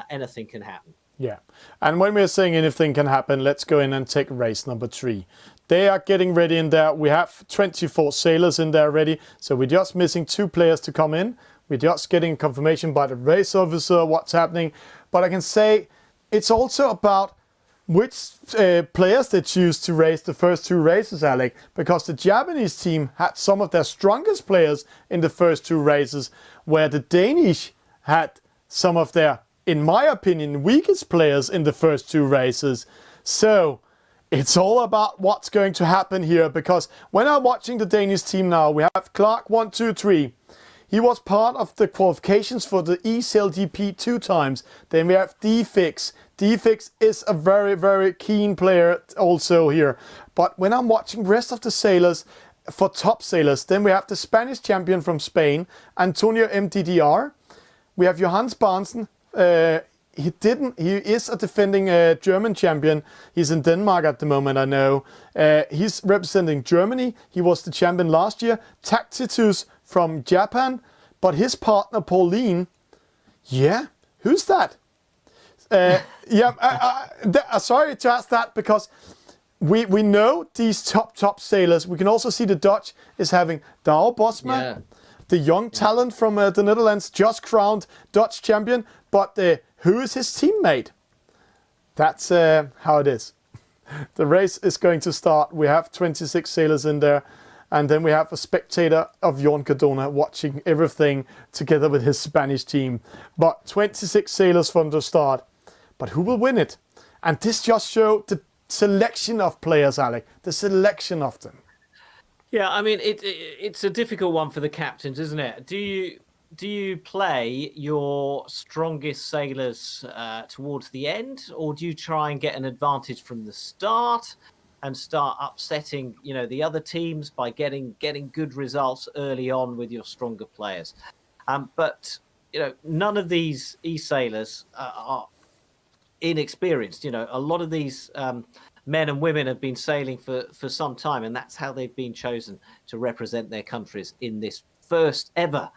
Anything can happen. Yeah. And when we're saying anything can happen, let's go in and take race number 3. They are getting ready in there. We have 24 sailors in there ready. So we're just missing 2 players to come in. We're just getting confirmation by the race officer what's happening. But I can say it's also about which players they choose to race the first 2 races, Alec, because the Japanese team had some of their strongest players in the first 2 races, where the Danish had some of their, in my opinion, weakest players in the first 2 races. So it's all about what's going to happen here, because when I'm watching the Danish team now, we have Clark 1, 2, 3. He was part of the qualifications for the eSail GP 2 times. Then we have Defix. Defix is a very, very keen player also here. But when I'm watching the rest of the sailors, for top sailors, then we have the Spanish champion from Spain, Antonio MDDR. We have Johannes Barnsen. He is a defending German champion. He's in Denmark at the moment, I know. He's representing Germany. He was the champion last year. Tacitus from Japan. But his partner, Pauline, who's that? Sorry to ask that, because we know these top sailors. We can also see the Dutch is having Douwe Bosma, the young talent from the Netherlands, just crowned Dutch champion. But who is his teammate? That's how it is. The race is going to start. We have 26 sailors in there. And then we have a spectator of Jon Cardona watching everything together with his Spanish team. But 26 sailors from the start. But who will win it? And this just showed the selection of players, Alec. The selection of them. Yeah, I mean, it's a difficult one for the captains, isn't it? Do you play your strongest sailors towards the end, or do you try and get an advantage from the start and start upsetting, the other teams by getting good results early on with your stronger players? But none of these e-sailors are inexperienced. A lot of these men and women have been sailing for some time, and that's how they've been chosen to represent their countries in this first ever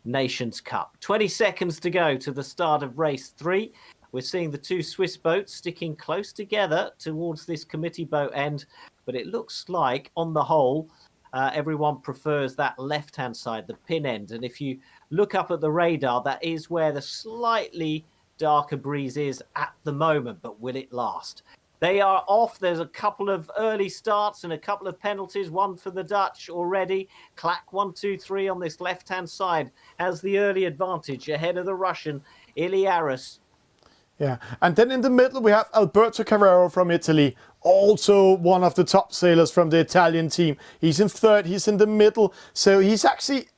Nations Cup. 20 seconds to go to the start of race 3. We're seeing the 2 Swiss boats sticking close together towards this committee boat end, but it looks like, on the whole, everyone prefers that left-hand side, the pin end. And if you look up at the radar, that is where the slightly darker breeze is at the moment, but will it last? They are off. There's a couple of early starts and a couple of penalties, one for the Dutch already. Clack 1, 2, 3 on this left-hand side has the early advantage ahead of the Russian, Iliaris. Yeah, and then in the middle we have Alberto Carrero from Italy, also one of the top sailors from the Italian team. He's in 3rd, he's in the middle, so he's actually,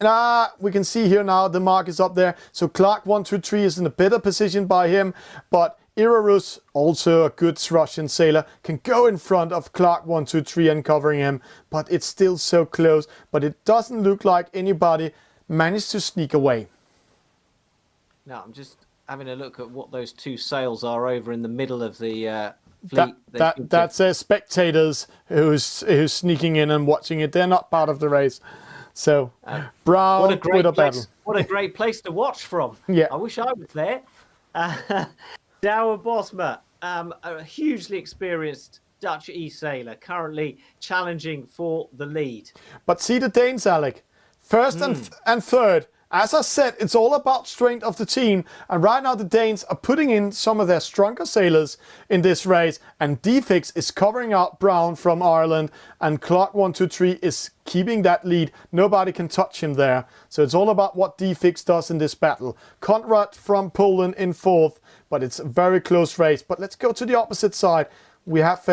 we can see here now the mark is up there. So Clark 1, 2, 3 is in a better position by him, but Irarus, also a good Russian sailor, can go in front of Clark 1, 2, 3 and covering him, but it's still so close. But it doesn't look like anybody managed to sneak away. No, I'm just having a look at what those 2 sails are over in the middle of the fleet. That's spectators who's sneaking in and watching it. They're not part of the race. So Brown with a battle. What a great place to watch from. Yeah. I wish I was there. Douwe Bosma, a hugely experienced Dutch e-sailor, currently challenging for the lead. But see the Danes, Alec. First and third. As I said, it's all about strength of the team. And right now the Danes are putting in some of their stronger sailors in this race. And Defix is covering out Brown from Ireland. And Clark 123 is keeping that lead. Nobody can touch him there. So it's all about what Defix does in this battle. Conrad from Poland in fourth. But it's a very close race. But let's go to the opposite side. We have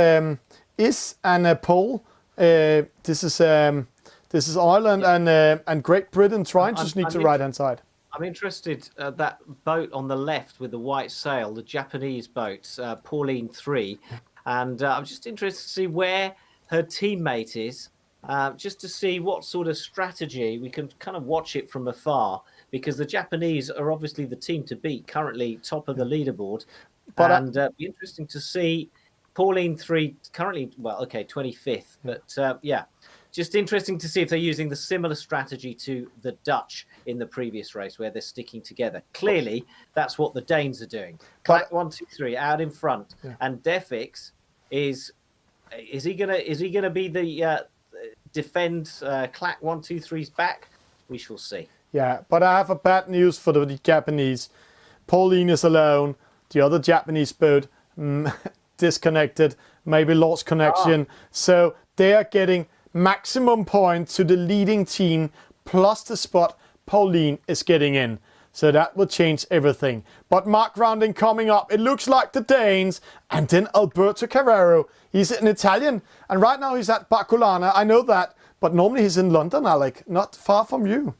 Is and Pole. This is Ireland and Great Britain trying to sneak to the right-hand side. I'm interested that boat on the left with the white sail, the Japanese boat, Pauline 3. And I'm just interested to see where her teammate is, just to see what sort of strategy. We can kind of watch it from afar because the Japanese are obviously the team to beat, currently top of the leaderboard. But be interesting to see Pauline 3 currently, 25th. But yeah. Just interesting to see if they're using the similar strategy to the Dutch in the previous race, where they're sticking together. Clearly, that's what the Danes are doing. Clack 123 out in front, and Defix is he gonna be the defend Clack 123's back? We shall see. Yeah, but I have a bad news for the Japanese. Pauline is alone. The other Japanese boat disconnected, maybe lost connection. So they are getting maximum points to the leading team plus the spot Pauline is getting in. So that will change everything. But mark rounding coming up. It looks like the Danes. And then Alberto Carrero. He's an Italian. And right now he's at Barcolana. I know that. But normally he's in London, Alec. Not far from you.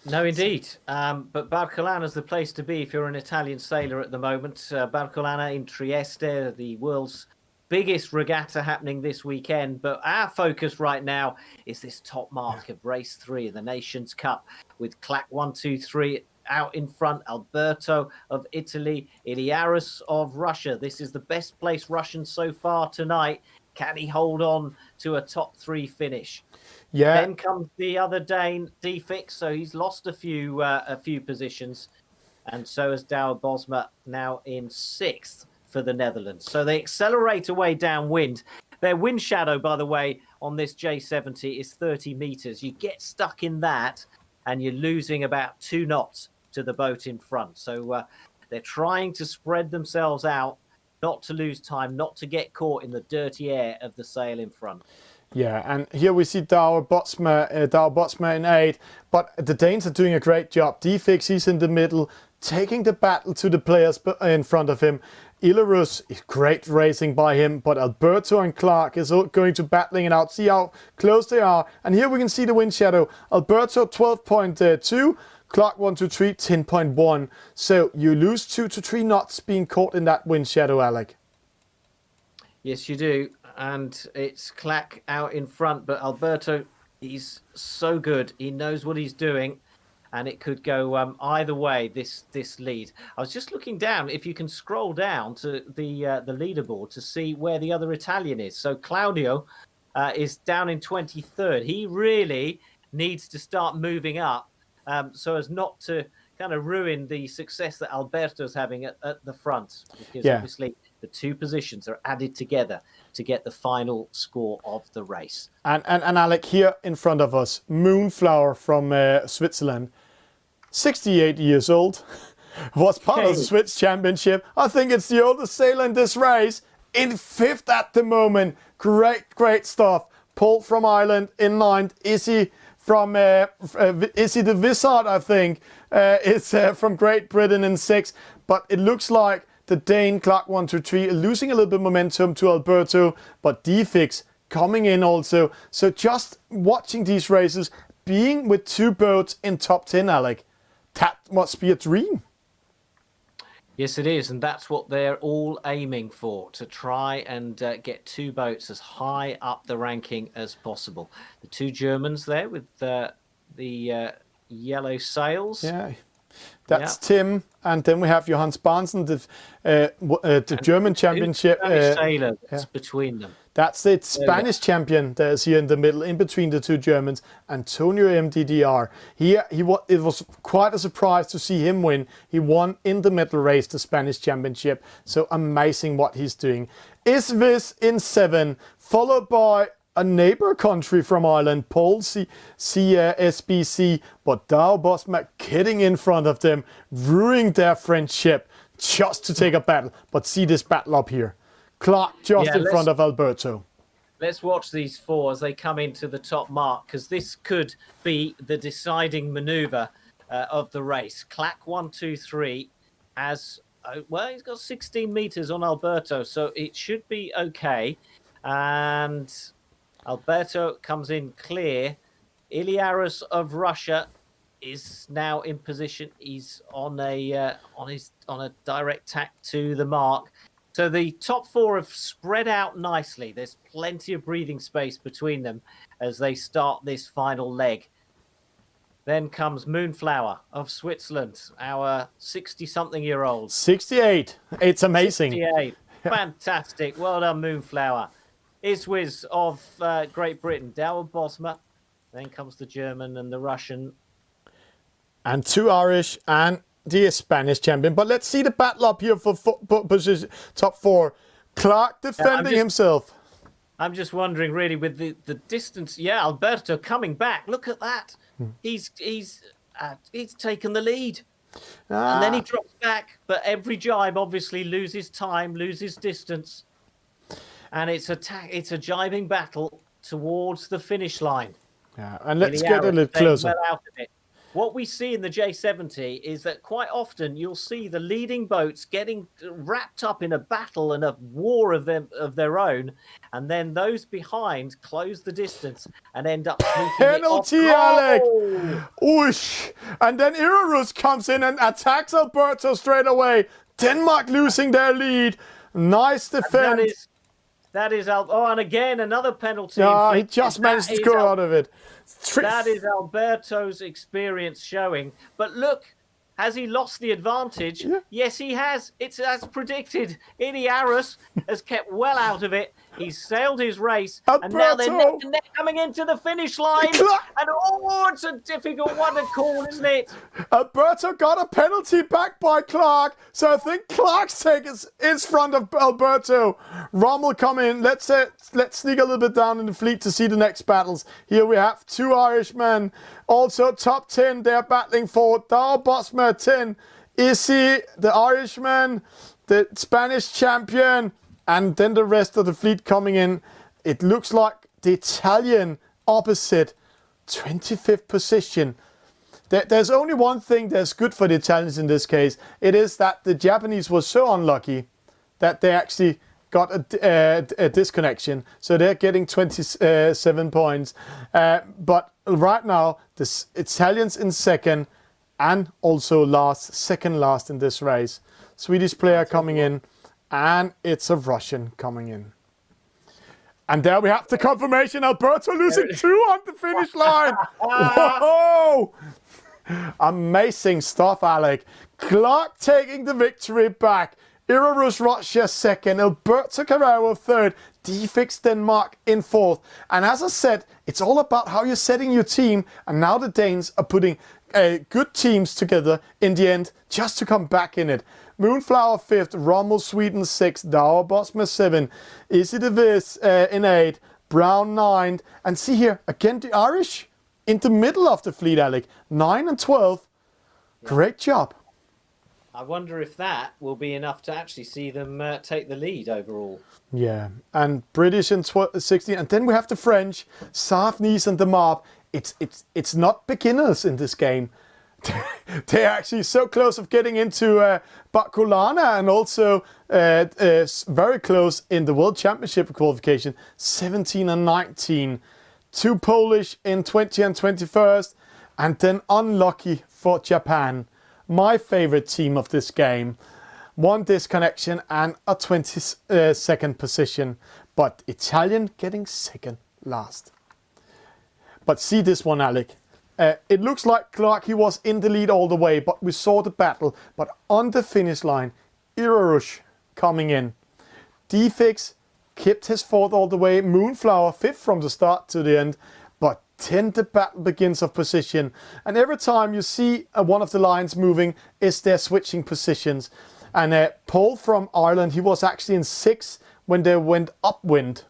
No, indeed. But Barcolana is the place to be if you're an Italian sailor at the moment. Barcolana in Trieste, the world's biggest regatta happening this weekend. But our focus right now is this top mark of race 3 of the Nations Cup with Clack 123 out in front, Alberto of Italy, Iliaris of Russia. This is the best placed Russian so far tonight. Can he hold on to a top 3 finish? Yeah. Then comes the other Dane, Defix, so he's lost a few positions, and so has Douwe Bosma, now in 6th for the Netherlands. So they accelerate away downwind. Their wind shadow, by the way, on this J70 is 30 meters. You get stuck in that, and you're losing about 2 knots to the boat in front. So they're trying to spread themselves out, not to lose time, not to get caught in the dirty air of the sail in front. Yeah, and here we see Douwe Bosma in 8, but the Danes are doing a great job. Defix, he's in the middle, taking the battle to the players in front of him. Ilarus is great racing by him, but Alberto and Clark is going to battling it out. See how close they are. And here we can see the wind shadow. Alberto 12.2, Clark 123 10.1. So you lose 2 to 3 knots being caught in that wind shadow, Alec. Yes, you do. And it's Clack out in front, but Alberto, he's so good. He knows what he's doing, and it could go either way, this lead. I was just looking down, if you can scroll down to the leaderboard to see where the other Italian is. So Claudio is down in 23rd. He really needs to start moving up so as not to kind of ruin the success that Alberto's having at the front, because obviously the 2 positions are added together to get the final score of the race. And Alec, here in front of us, Moonflower from Switzerland, 68 years old, was part of the Swiss Championship. I think it's the oldest sailor in this race, in 5th at the moment. Great stuff. Paul from Ireland in 9th. Izzy from Izzy the Wizard, I think, is from Great Britain in 6th. But it looks like the Dane Clark 123 losing a little bit of momentum to Alberto, but Defix coming in also. So just watching these races, being with 2 boats in top 10, Alec, that must be a dream. Yes, it is, and that's what they're all aiming for, to try and get 2 boats as high up the ranking as possible. The 2 Germans there with the yellow sails. Yeah. That's Tim, and then we have Johannes Barnsen, the German championship. Sailor that's between them. That's it, Spanish champion that is here in the middle, in between the two Germans, Antonio MDDR. It was quite a surprise to see him win. He won in the middle race, the Spanish championship. So amazing what he's doing. Isvis in 7, followed by a neighbor country from Ireland, Paul SBC, but Dow Bosma getting in front of them, ruining their friendship just to take a battle. But see this battle up here. Clark just in front of Alberto. Let's watch these 4 as they come into the top mark, because this could be the deciding maneuver of the race. Clack 1, 2, 3 has, well, he's got 16 meters on Alberto, so it should be okay. And Alberto comes in clear. Iliaris of Russia is now in position. He's on a direct tack to the mark. So the top 4 have spread out nicely. There's plenty of breathing space between them as they start this final leg. Then comes Moonflower of Switzerland, our 60-something-year-old. 68. It's amazing. 68. Fantastic. Well done, Moonflower. Iswiz of Great Britain, Dower Bosma. Then comes the German and the Russian. And 2 Irish and the Spanish champion. But let's see the battle up here for position top 4. Clark defending himself. I'm just wondering, really, with the distance. Yeah, Alberto coming back. Look at that. He's taken the lead. And then he drops back. But every jibe obviously loses time, loses distance. And it's a jibing battle towards the finish line. Yeah, and let's get a little closer. Well out of it. What we see in the J70 is that quite often you'll see the leading boats getting wrapped up in a battle and a war of their own, and then those behind close the distance and end up sneaking penalty, it off. Alec! Oh! Oosh! And then Irarus comes in and attacks Alberto straight away. Denmark losing their lead. Nice defense. That is and again another penalty. No, he just managed to score out of it. That is Alberto's experience showing. But look, has he lost the advantage? Yeah. Yes, he has. It's as predicted. Iliaris has kept well out of it. He's sailed his race, and now they're neck to neck coming into the finish line. And it's a difficult one to call, isn't it? Alberto got a penalty back by Clark, so I think Clark's take is in front of Alberto. Rommel come in. Let's sneak a little bit down in the fleet to see the next battles. Here we have 2 Irishmen, also top 10. They're battling for Dow Bosma 10. Issy, the Irishman, the Spanish champion. And then the rest of the fleet coming in. It looks like the Italian opposite, 25th position. There's only one thing that's good for the Italians in this case. It is that the Japanese were so unlucky that they actually got a disconnection. So they're getting 27 points. But right now, the Italians in second and also second last in this race. Swedish player coming in. And it's a Russian coming in. And there we have the confirmation. Alberto losing 2 on the finish line. Whoa! Amazing stuff, Alec. Clark taking the victory back. Irarus Russia second. Alberto Carrero third. Defix Denmark in fourth. And as I said, it's all about how you're setting your team. And now the Danes are putting good teams together in the end just to come back in it. Moonflower 5th, Rommel Sweden 6th, Dower Bosma 7th, Izzy de Vis in 8th, Brown 9th, and see here, again the Irish in the middle of the fleet, Alec, 9 and 12. Great job. I wonder if that will be enough to actually see them take the lead overall. Yeah, and British in 16, and then we have the French, Sarf, Nice and the Marb. It's not beginners in this game. They're actually so close of getting into Bakulana and also very close in the World Championship qualification, 17 and 19. 2 Polish in 20 and 21st, and then unlucky for Japan. My favorite team of this game. 1 disconnection and a 22nd position, but Italian getting second last. But see this one, Alec. It looks like he was in the lead all the way, but we saw the battle. But on the finish line, Irorush coming in. Defix kept his fourth all the way. Moonflower fifth from the start to the end. But then the battle begins of position. And every time you see one of the lines moving, is they're switching positions. And Paul from Ireland, he was actually in sixth when they went upwind,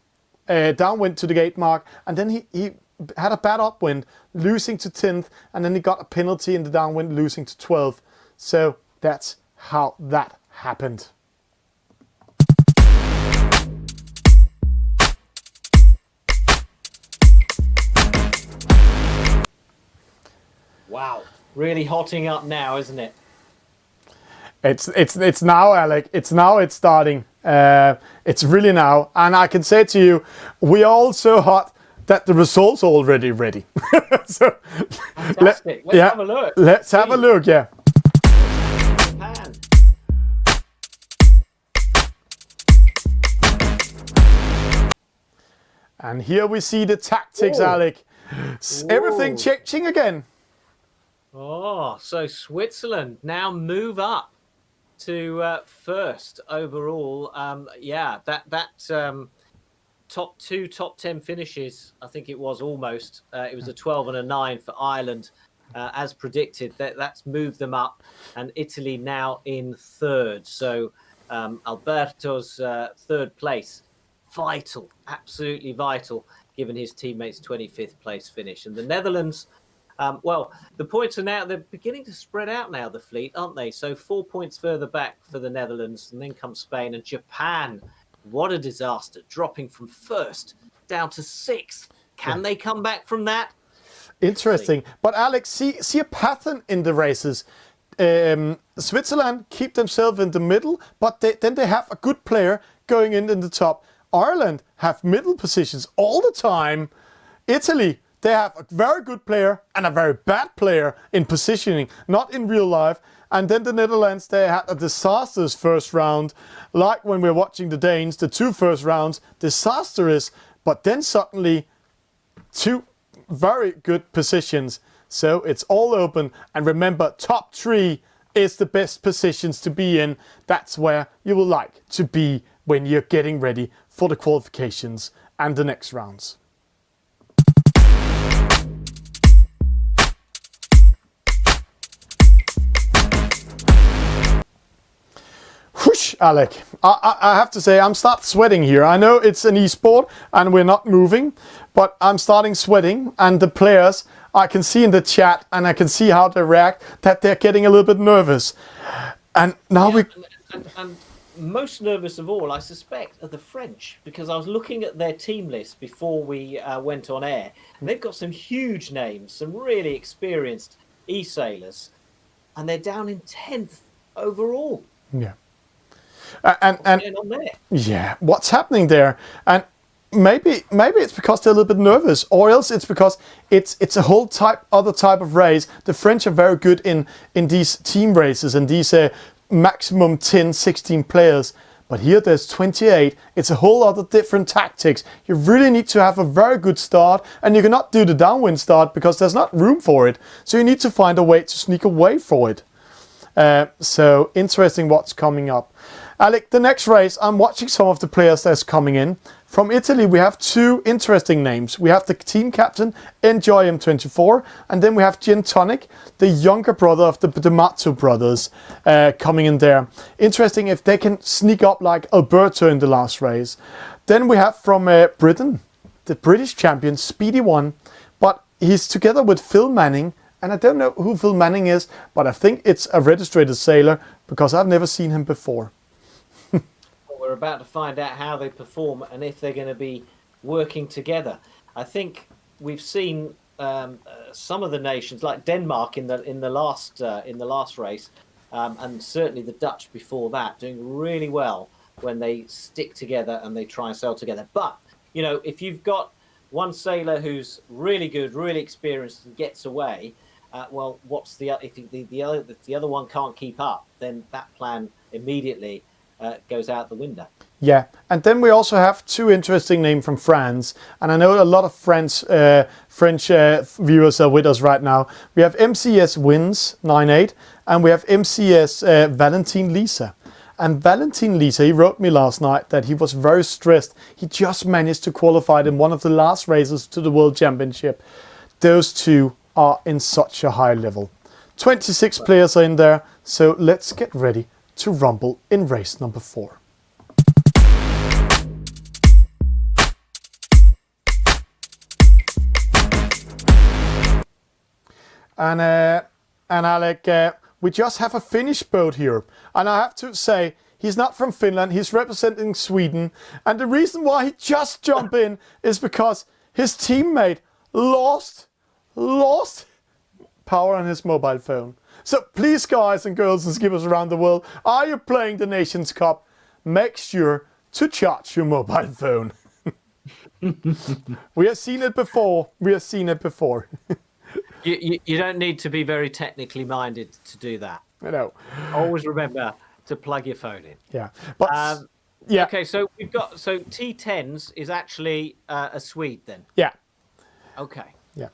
downwind to the gate mark. And then he had a bad upwind, losing to 10th. And then he got a penalty in the downwind, losing to 12th. So that's how that happened. Wow, really hotting up now, isn't it? It's now, Alec. It's starting. It's really now. And I can say to you, we are all so hot that the results are already ready. So, fantastic. Let's have a look. Let's have a look, yeah. Japan. And here we see the tactics, Ooh. Alec. Everything Ooh. changing again. Oh, so Switzerland now move up to first overall. Yeah, that top 10 finishes, I think it was almost. It was a 12 and a 9 for Ireland, as predicted. That's moved them up, and Italy now in third. So Alberto's third place, vital, absolutely vital, given his teammates' 25th place finish. And the Netherlands, well, the points are now, they're beginning to spread out now, the fleet, aren't they? So 4 points further back for the Netherlands, and then comes Spain and Japan. What a disaster, dropping from first down to sixth. Can they come back from that? Interesting. But Alex, see a pattern in the races. Switzerland keep themselves in the middle, but then they have a good player going in the top. Ireland have middle positions all the time. Italy, they have a very good player and a very bad player in positioning, not in real life. And then the Netherlands, they had a disastrous first round. Like when we're watching the Danes, the two first rounds, disastrous. But then suddenly, two very good positions. So it's all open. And remember, top three is the best positions to be in. That's where you will like to be when you're getting ready for the qualifications and the next rounds. Whoosh, Alec. I have to say, I'm starting sweating here. I know it's an esport and we're not moving, but I'm starting sweating, and the players, I can see in the chat and I can see how they react, that they're getting a little bit nervous. And now And most nervous of all, I suspect, are the French, because I was looking at their team list before we went on air, and they've got some huge names, some really experienced e-sailors, and they're down in 10th overall. Yeah. What's going on there? Yeah, what's happening there? And maybe it's because they're a little bit nervous, or else it's because it's a whole other type of race. The French are very good in these team races and these maximum 10, 16 players. But here there's 28. It's a whole other different tactics. You really need to have a very good start, and you cannot do the downwind start because there's not room for it. So you need to find a way to sneak away for it. So interesting what's coming up. Alec, the next race, I'm watching some of the players that's coming in. From Italy, we have two interesting names. We have the team captain, Enjoy M24, and then we have Gin Tonic, the younger brother of the D'Amato brothers, coming in there. Interesting if they can sneak up like Alberto in the last race. Then we have from Britain, the British champion, Speedy One, but he's together with Phil Manning, and I don't know who Phil Manning is, but I think it's a registered sailor because I've never seen him before. We're about to find out how they perform and if they're going to be working together. I think we've seen some of the nations, like Denmark in the last race, and certainly the Dutch before that, doing really well when they stick together and they try and sail together. But you know, if you've got one sailor who's really good, really experienced, and gets away, if the other one can't keep up, then that plan immediately goes out the window. Yeah, and then we also have two interesting names from France, and I know a lot of French viewers are with us right now. We have MCS Wins 9-8, and we have MCS Valentin Lisa. And Valentin Lisa, he wrote me last night that he was very stressed. He just managed to qualify in one of the last races to the World Championship. Those two are in such a high level. 26 players are in there, so let's get ready to rumble in race number 4. And Alec, we just have a Finnish boat here. And I have to say, he's not from Finland, he's representing Sweden. And the reason why he just jumped in is because his teammate lost power on his mobile phone. So please, guys and girls and skippers around the world, are you playing the Nations Cup? Make sure to charge your mobile phone. We have seen it before. You don't need to be very technically minded to do that. I know. Always remember to plug your phone in. Yeah. But yeah. Okay, so we've got T10s is actually a Swede then. Yeah. Okay. Yeah.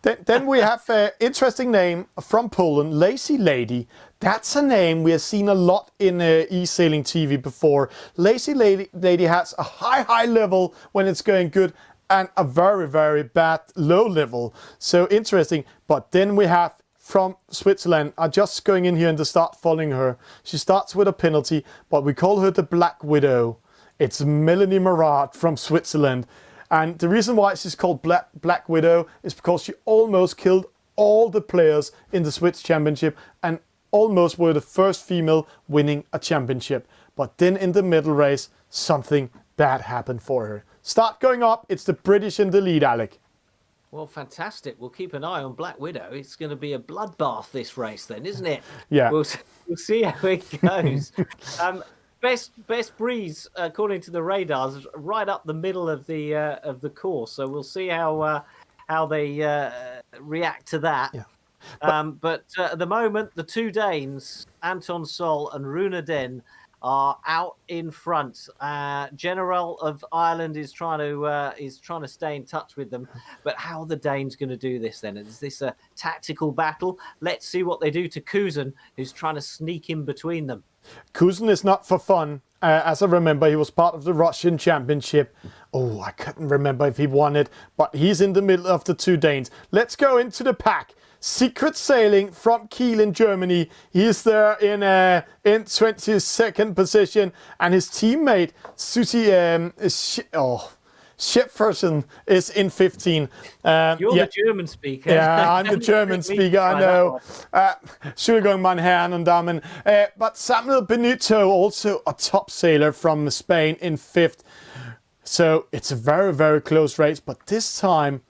Then we have an interesting name from Poland, Lazy Lady. That's a name we have seen a lot in eSailing TV before. Lazy Lady has a high level when it's going good, and a very, very bad low level. So interesting. But then we have from Switzerland, I'm just going in here and to start following her. She starts with a penalty, but we call her the Black Widow. It's Melanie Marat from Switzerland. And the reason why she's called Black Widow is because she almost killed all the players in the Swiss Championship and almost were the first female winning a championship. But then in the middle race, something bad happened for her. Start going up. It's the British in the lead, Alec. Well, fantastic. We'll keep an eye on Black Widow. It's going to be a bloodbath this race then, isn't it? Yeah. We'll see how it goes. Best breeze, according to the radars, is right up the middle of the course. So we'll see how they react to that. Yeah. But at the moment, the two Danes, Anton Sol and Rune Den, are out in front. General of Ireland is trying to stay in touch with them. But how are the Danes going to do this then? Is this a tactical battle? Let's see what they do to Kuzen, who's trying to sneak in between them. Kuzen is not for fun. As I remember, he was part of the Russian Championship. Oh, I couldn't remember if he won it, but he's in the middle of the two Danes. Let's go into the pack. Secret Sailing from Kiel in Germany. He's there in 22nd position, and his teammate Susie Schäferson is in 15. You're the German speaker. Yeah, I'm the German speaker, I know. Entschuldigung, meine Herren und Damen. But Samuel Benito, also a top sailor from Spain, in 5th. So it's a very, very close race. But this time,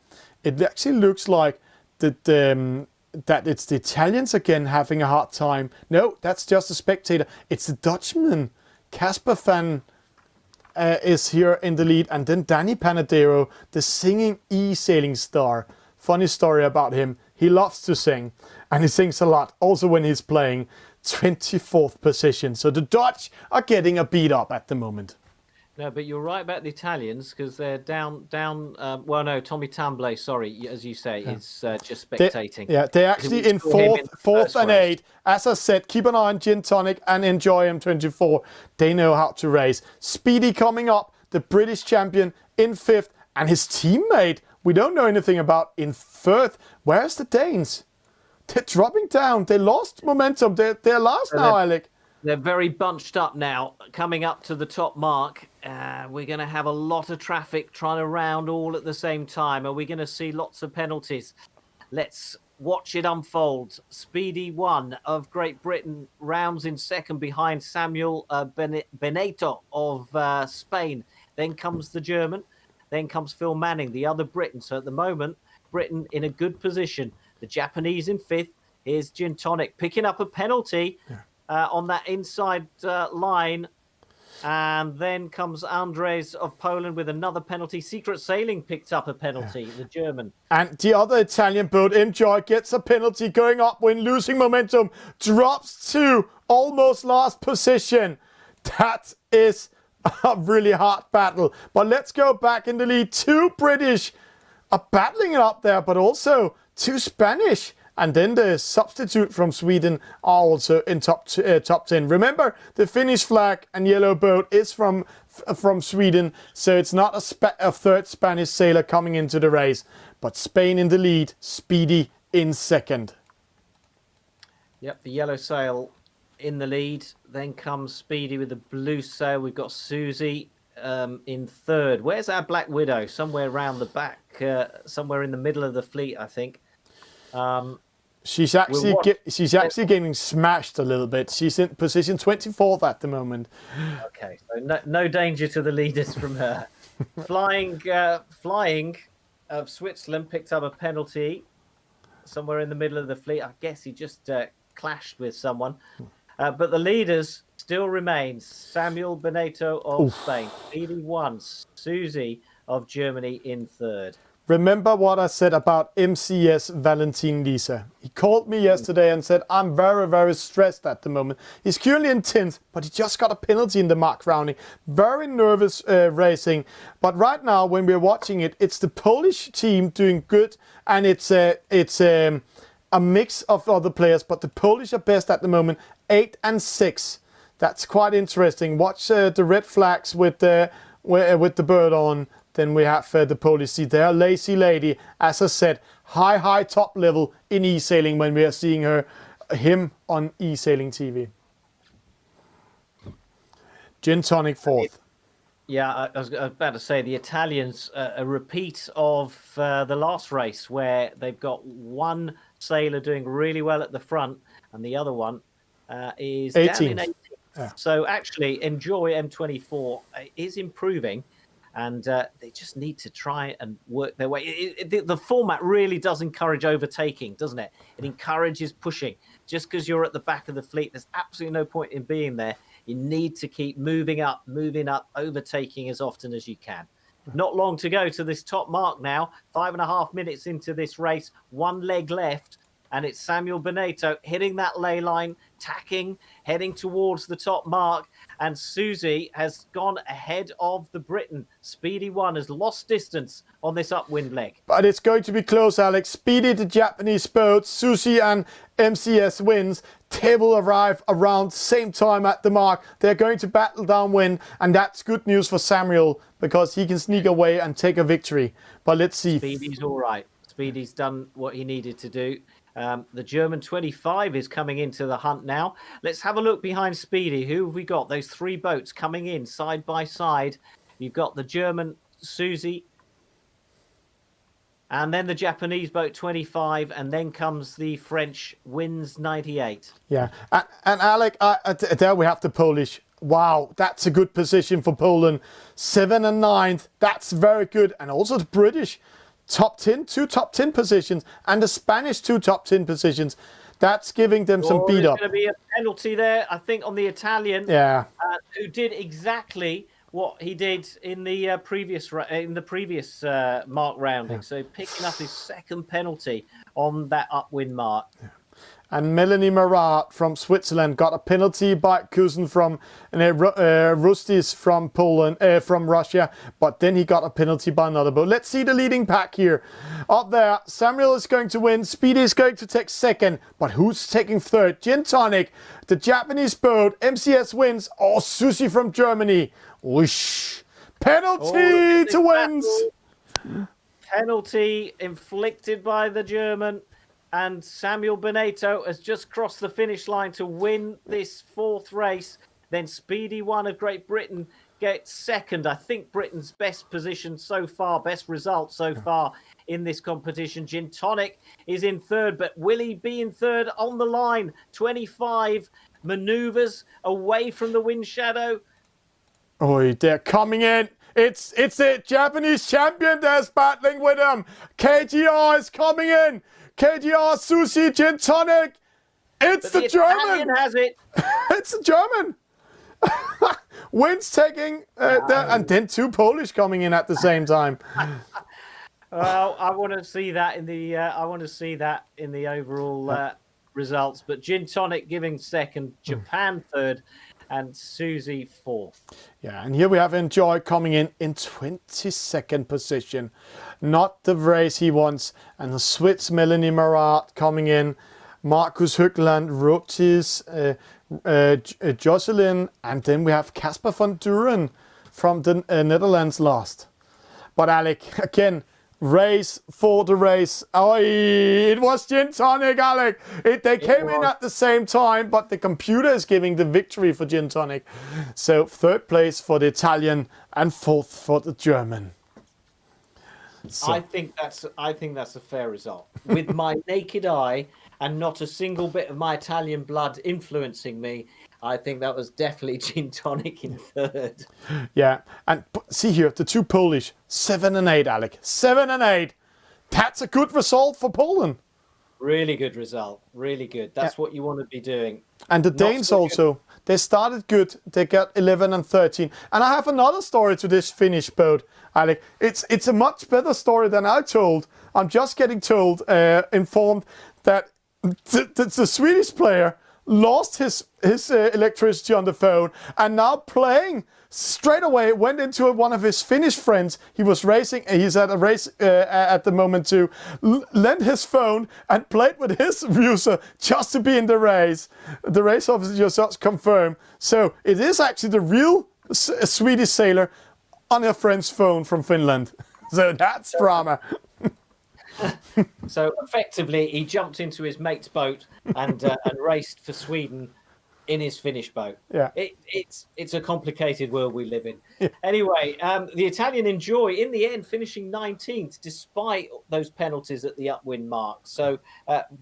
it actually looks like that it's the Italians again having a hard time. No, that's just a spectator. It's the Dutchman. Casper van is here in the lead, and then Danny Panadero, the singing eSailing star. Funny story about him. He loves to sing, and he sings a lot, also when he's playing. 24th position. So the Dutch are getting a beat up at the moment. No, but you're right about the Italians because they're down. Well, no, Tommy Tamblay, sorry, as you say, is just spectating. They're actually in fourth and 8. As I said, keep an eye on Gin Tonic and Enjoy M24. They know how to race. Speedy coming up, the British champion, in 5th, and his teammate, we don't know anything about, in 3rd. Where's the Danes? They're dropping down. They lost momentum. They're last now, Alec. They're very bunched up now, coming up to the top mark. We're going to have a lot of traffic trying to round all at the same time. Are we going to see lots of penalties? Let's watch it unfold. Speedy 1 of Great Britain rounds in 2nd behind Samuel Beneto of Spain. Then comes the German. Then comes Phil Manning, the other Briton. So at the moment, Britain in a good position. The Japanese in 5th. Here's Gin Tonic picking up a penalty. Yeah. On that inside line. And then comes Andres of Poland with another penalty. Secret Sailing picked up a penalty, the German. And the other Italian boat, Enjoy, gets a penalty going up when losing momentum. Drops to almost last position. That is a really hard battle. But let's go back in the lead. 2 British are battling it up there, but also 2 Spanish. And then the substitute from Sweden are also in top 10. Remember, the Finnish flag and yellow boat is from Sweden, so it's not a third Spanish sailor coming into the race. But Spain in the lead, Speedy in second. Yep, the yellow sail in the lead. Then comes Speedy with the blue sail. We've got Susie in third. Where's our Black Widow? Somewhere around the back, somewhere in the middle of the fleet, I think. She's actually getting smashed a little bit. She's in position 24th at the moment. Okay, so no danger to the leaders from her. Flying of Switzerland picked up a penalty somewhere in the middle of the fleet. I guess he just clashed with someone. But the leaders still remain Samuel Beneto of Spain, 81, Susie of Germany in third. Remember what I said about MCS Valentin Lisa. He called me yesterday and said, I'm very, very stressed at the moment. He's currently in 10th, but he just got a penalty in the mark rounding. Very nervous racing. But right now, when we're watching it, it's the Polish team doing good, and it's a mix of other players, but the Polish are best at the moment, 8 and 6. That's quite interesting. Watch the red flags with the bird on. Then we have the Polish seat there. Lazy Lady, as I said, high top level in eSailing when we are seeing him on eSailing TV. Gin Tonic fourth. Yeah, I was about to say the Italians, a repeat of the last race where they've got one sailor doing really well at the front and the other one is 18th. down in 18th. Yeah. So actually, Enjoy M24 is improving. And they just need to try and work their way. The format really does encourage overtaking, doesn't it? It encourages pushing. Just because you're at the back of the fleet, there's absolutely no point in being there. You need to keep moving up, overtaking as often as you can. Not long to go to this top mark now. 5.5 minutes into this race, 1 leg left. And it's Samuel Beneto hitting that ley line, tacking, heading towards the top mark. And Susie has gone ahead of the Briton. Speedy 1 has lost distance on this upwind leg. But it's going to be close, Alex. Speedy, the Japanese boat, Susie and MCS wins. They will arrive around same time at the mark. They're going to battle downwind, and that's good news for Samuel because he can sneak away and take a victory. But let's see. Speedy's all right. Speedy's done what he needed to do. The German 25 is coming into the hunt now. Let's have a look behind Speedy. Who have we got? Those 3 boats coming in side by side. You've got the German Susie, and then the Japanese boat 25, and then comes the French Wins 98. Yeah, and Alec, there we have the Polish. Wow, that's a good position for Poland. 7 and 9th. That's very good. And also the British. Top 10, 2 top 10 positions, and the Spanish 2 top 10 positions. That's giving them some beat up. There's going to be a penalty there, I think, on the Italian. Yeah. Who did exactly what he did in the previous mark rounding. Yeah. So picking up his second penalty on that upwind mark. Yeah. And Melanie Marat from Switzerland got a penalty by Kusen from Rustis from Poland, from Russia. But then he got a penalty by another boat. Let's see the leading pack here. Up there, Samuel is going to win. Speedy is going to take second. But who's taking third? Gin Tonic, the Japanese boat. MCS wins. Oh, Susie from Germany. Whoosh. Penalty to wins. Penalty inflicted by the German. And Samuel Beneto has just crossed the finish line to win this 4th race. Then Speedy 1 of Great Britain gets second. I think Britain's best position so far, best result so far in this competition. Gin Tonic is in third, but will he be in third on the line? 25 manoeuvres away from the wind shadow. Oh, they're coming in. It's the Japanese champion that's battling with him. KGR is coming in. KGR, Susie, Gin Tonic. It's the German. Italian has it. It's the German. Wins taking, and then 2 Polish coming in at the same time. Well, I want to see that in the overall results. But Gin Tonic giving second, Japan third, and Susie 4th. Yeah, and here we have Enjoy coming in 22nd position. Not the race he wants. And the Swiss Melanie Marat coming in. Marcus Högland, Rotis, Jocelyn, and then we have Casper van Duren from the Netherlands last. But Alec, again, race for the race. Oh, it was Gin Tonic, Alec. They came in at the same time, but the computer is giving the victory for Gin Tonic. So 3rd place for the Italian and 4th for the German. So. I think that's a fair result. With my naked eye and not a single bit of my Italian blood influencing me, I think that was definitely Gin Tonic in 3rd. Yeah, and see here, the 2 Polish, 7 and 8, Alec. 7 and 8. That's a good result for Poland. Really good result. Really good. That's what you want to be doing. And the Danes also, they started good. They got 11 and 13. And I have another story to this Finnish boat, Alec. It's a much better story than I told. I'm just getting told, informed that the Swedish player lost his electricity on the phone, and now playing straight away went into one of his Finnish friends. He was racing. He's at a race at the moment to lend his phone and played with his user just to be in the race. The race officer just confirmed. So it is actually the real Swedish sailor on a friend's phone from Finland. So that's drama. So effectively, he jumped into his mate's boat and raced for Sweden in his Finnish boat. Yeah, it's a complicated world we live in. Yeah. Anyway, the Italian Enjoy in the end finishing 19th despite those penalties at the upwind mark. So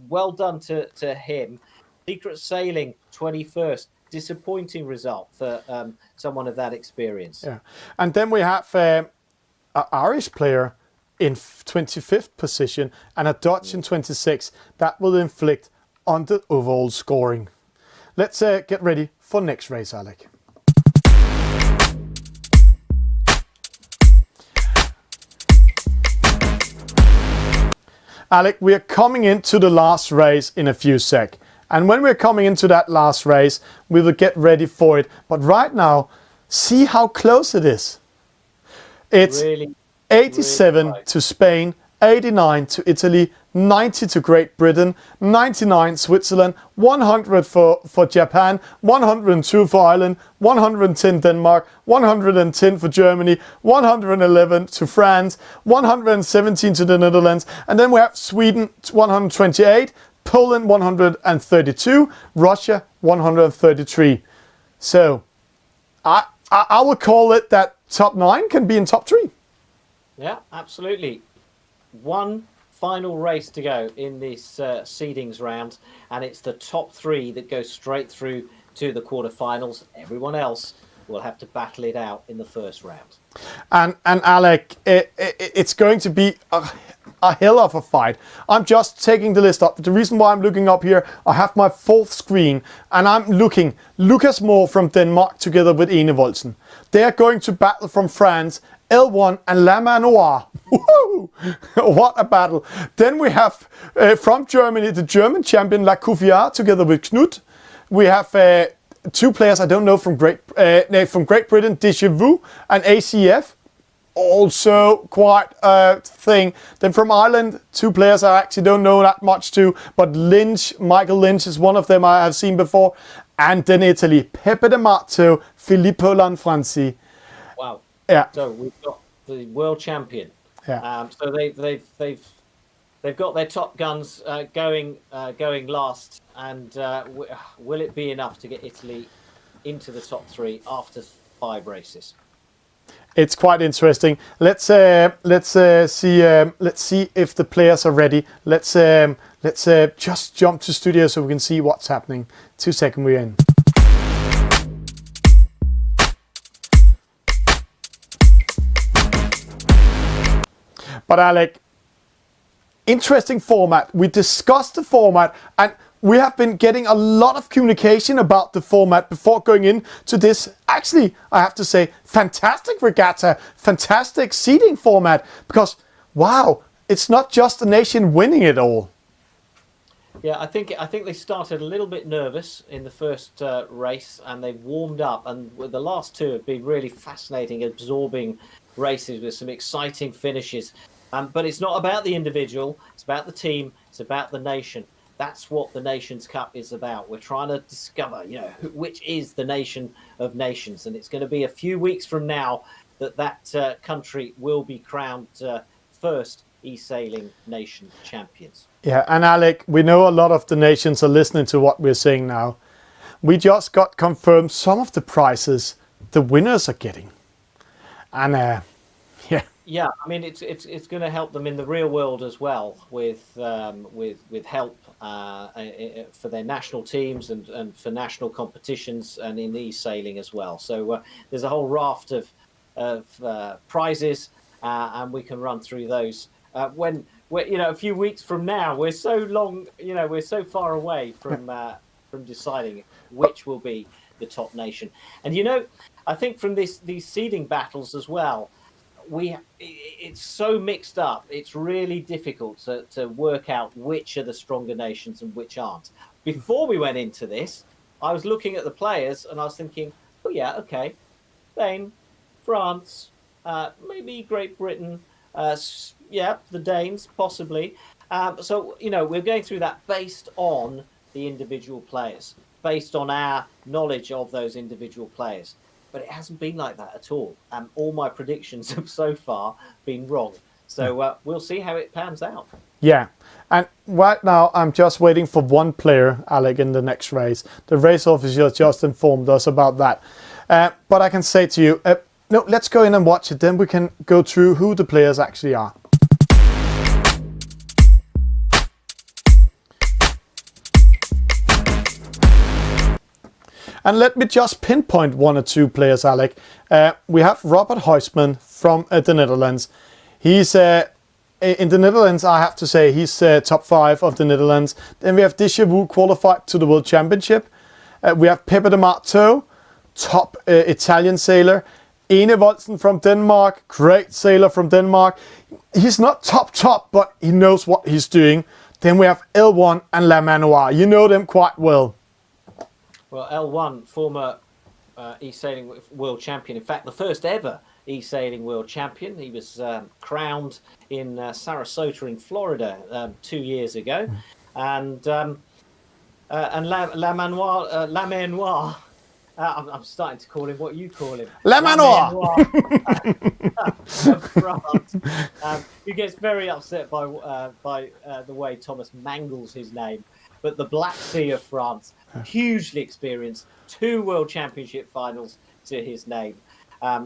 well done to him. Secret Sailing 21st. Disappointing result for someone of that experience. Yeah, and then we have an Irish player in 25th position and a Dutch in 26th. That will inflict on the overall scoring. Let's get ready for next race, Alec. Alec, we are coming into the last race in a few sec. And when we're coming into that last race, we will get ready for it. But right now, see how close it is. It's really 87 really to Spain, 89 to Italy, 90 to Great Britain, 99 Switzerland, 100 for Japan, 102 for Ireland, 110 Denmark, 110 for Germany, 111 to France, 117 to the Netherlands, and then we have Sweden 128, Poland 132, Russia 133. So I would call it that top 9 can be in top 3. Yeah, absolutely. One final race to go in this seedings round, and it's the top 3 that go straight through to the quarterfinals. Everyone else will have to battle it out in the first round. And Alec, it's going to be a hell of a fight. I'm just taking the list up. The reason why I'm looking up here, I have my 4th screen, and I'm looking Lucas Moore from Denmark together with Ene Volsen. They are going to battle from France, L1 and La Manoir. What a battle. Then we have from Germany, the German champion La Couvière together with Knut. We have 2 players I don't know from Great Britain, Deschevaux and ACF. Also quite a thing. Then from Ireland, 2 players I actually don't know that much to, but Michael Lynch is one of them I have seen before. And then Italy, Pepe De Mato, Filippo Lanfranci. Wow. Yeah. So we've got the world champion. Yeah. So they've got their top guns going last, and will it be enough to get Italy into the top 3 after 5 races? It's quite interesting. Let's see if the players are ready. Let's just jump to studio so we can see what's happening. 2 seconds, we're in. But Alec, interesting format. We discussed the format, and we have been getting a lot of communication about the format before going into this. Actually, I have to say, fantastic regatta, fantastic seeding format, because wow, it's not just a nation winning it all. Yeah, I think they started a little bit nervous in the first race, and they've warmed up. And the last two have been really fascinating, absorbing races with some exciting finishes. But it's not about the individual; it's about the team. It's about the nation. That's what the Nations Cup is about. We're trying to discover, which is the nation of nations, and it's going to be a few weeks from now that country will be crowned first eSailing nation champions. Yeah, and Alec, we know a lot of the nations are listening to what we're saying now. We just got confirmed some of the prizes the winners are getting. And yeah. Yeah, I mean it's going to help them in the real world as well with help for their national teams and for national competitions and in eSailing as well. So there's a whole raft of prizes, and we can run through those when a few weeks from now. We're so far away from deciding which will be the top nation. And I think from these seeding battles as well, it's so mixed up. It's really difficult to work out which are the stronger nations and which aren't. Before we went into this, I was looking at the players and I was thinking, oh yeah, okay, Spain, France, maybe Great Britain, yeah, the Danes possibly. So we're going through that based on the individual players, based on our knowledge of those individual players. But it hasn't been like that at all. All my predictions have so far been wrong. So we'll see how it pans out. Yeah, and right now I'm just waiting for one player, Alec, in the next race. The race officer just informed us about that. But I can say to you, no, let's go in and watch it. Then we can go through who the players actually are. And let me just pinpoint one or two players, Alec. We have Robert Huisman from the Netherlands. He's in the Netherlands, I have to say, he's top 5 of the Netherlands. Then we have Deja qualified to the World Championship. We have Pepe de Marteau, top Italian sailor. Ene Voldsen from Denmark, great sailor from Denmark. He's not top, but he knows what he's doing. Then we have L1 and La Manoir. You know them quite well. Well, L1, former eSailing world champion. In fact, the first ever eSailing world champion. He was crowned in Sarasota in Florida 2 years ago. And La Manoir, I'm starting to call him what you call him. La Manoir! Of France, who gets very upset by the way Thomas mangles his name. But the Black Sea of France, hugely experienced, 2 World Championship finals to his name.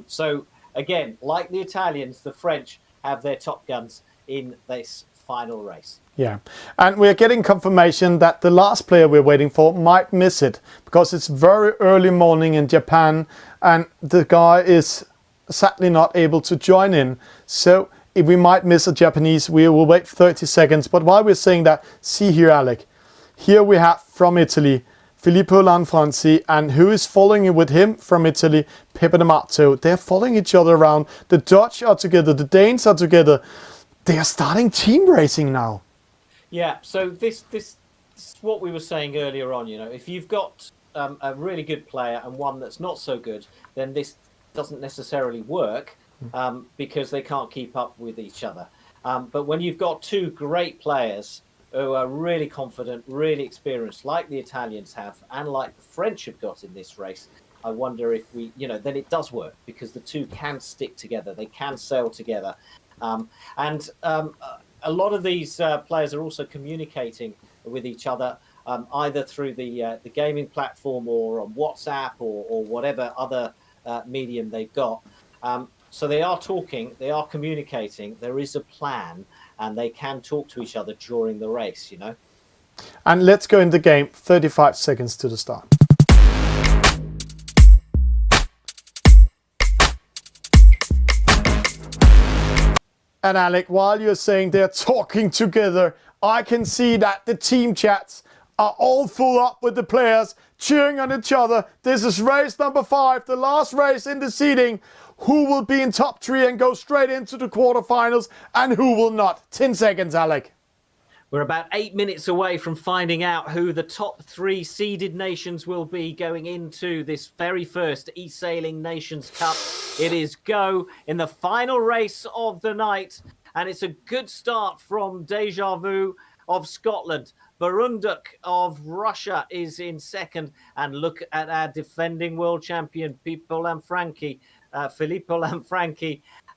So again, like the Italians, the French have their top guns in this final race. Yeah, and we're getting confirmation that the last player we're waiting for might miss it because it's very early morning in Japan and the guy is sadly not able to join in. So if we might miss a Japanese, we will wait 30 seconds. But while we're saying that, see here, Alec. Here we have from Italy, Filippo Lanfranci, and who is following with him from Italy, Pepe de Marteau. They're following each other around. The Dutch are together, the Danes are together. They are starting team racing now. Yeah, so this is what we were saying earlier on. If you've got a really good player and one that's not so good, then this doesn't necessarily work because they can't keep up with each other. But when you've got 2 great players who are really confident, really experienced, like the Italians have, and like the French have got in this race, I wonder if then it does work because the 2 can stick together, they can sail together. And a lot of these players are also communicating with each other, either through the gaming platform or on WhatsApp or whatever other medium they've got. So they are talking, they are communicating, there is a plan, and they can talk to each other during the race, And let's go in the game, 35 seconds to the start. And Alec, while you're saying they're talking together, I can see that the team chats are all full up with the players cheering on each other. This is race number 5, the last race in the seeding. Who will be in top 3 and go straight into the quarterfinals and who will not? 10 seconds, Alec. We're about 8 minutes away from finding out who the top 3 seeded nations will be going into this very first eSailing Nations Cup. It is go in the final race of the night, and it's a good start from Deja Vu of Scotland. Burunduk of Russia is in second, and look at our defending world champion Filippo Lanfranchi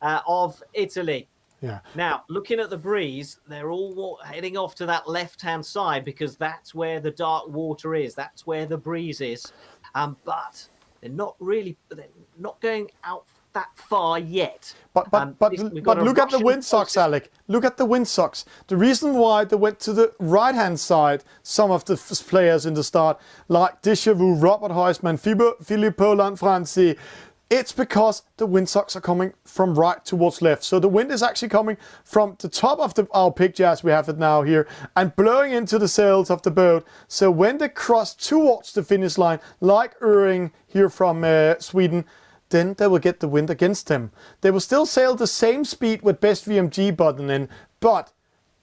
of Italy. Yeah. Now, looking at the breeze, they're all heading off to that left-hand side because that's where the dark water is. That's where the breeze is. But they're not going out that far yet. But look at the windsocks, Alec. Look at the windsocks. The reason why they went to the right-hand side, some of the players in the start, like Deja Vu, Robert Heisman, Filippo Lanfranci, it's because the windsocks are coming from right towards left. So the wind is actually coming from the top of our picture as we have it now here and blowing into the sails of the boat. So when they cross towards the finish line, like Öring here from Sweden, then they will get the wind against them. They will still sail the same speed with best VMG button in, but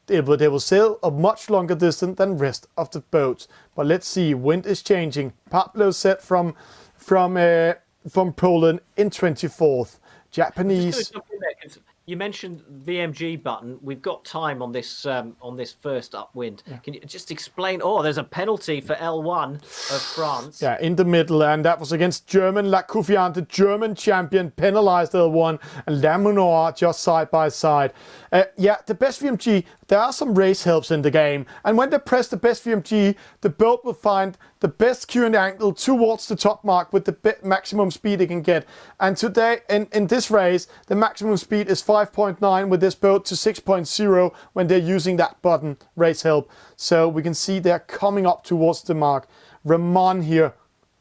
they will sail a much longer distance than rest of the boats. But let's see, wind is changing. Pablo set from Poland in 24th. Japanese. You mentioned VMG button. We've got time on this first upwind. Yeah. Can you just explain? Oh, there's a penalty for L1 of France. Yeah, in the middle, and that was against German La Confiante, the German champion, penalized L1, and La Manoir just side by side. Yeah, the best VMG, there are some race helps in the game, and when they press the best VMG, the boat will find the best Q&A angle towards the top mark with the maximum speed it can get. And today, in this race, the maximum speed is 5.9 with this boat to 6.0 when they're using that button, race help. So we can see they're coming up towards the mark. Ramon here,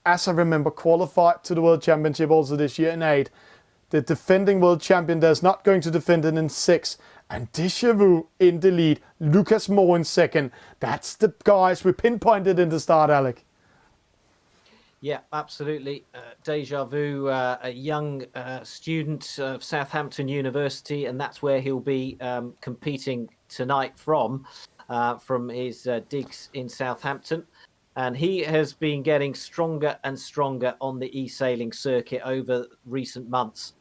as I remember, qualified to the World Championship also this year in 8. The defending world champion there's not going to defend it in 6. And Deja Vu in the lead. Lucas Moore in second. That's the guys we pinpointed in the start, Alec. Yeah, absolutely. Deja Vu, a young student of Southampton University, and that's where he'll be competing tonight from his digs in Southampton. And he has been getting stronger and stronger on the eSailing circuit over recent months.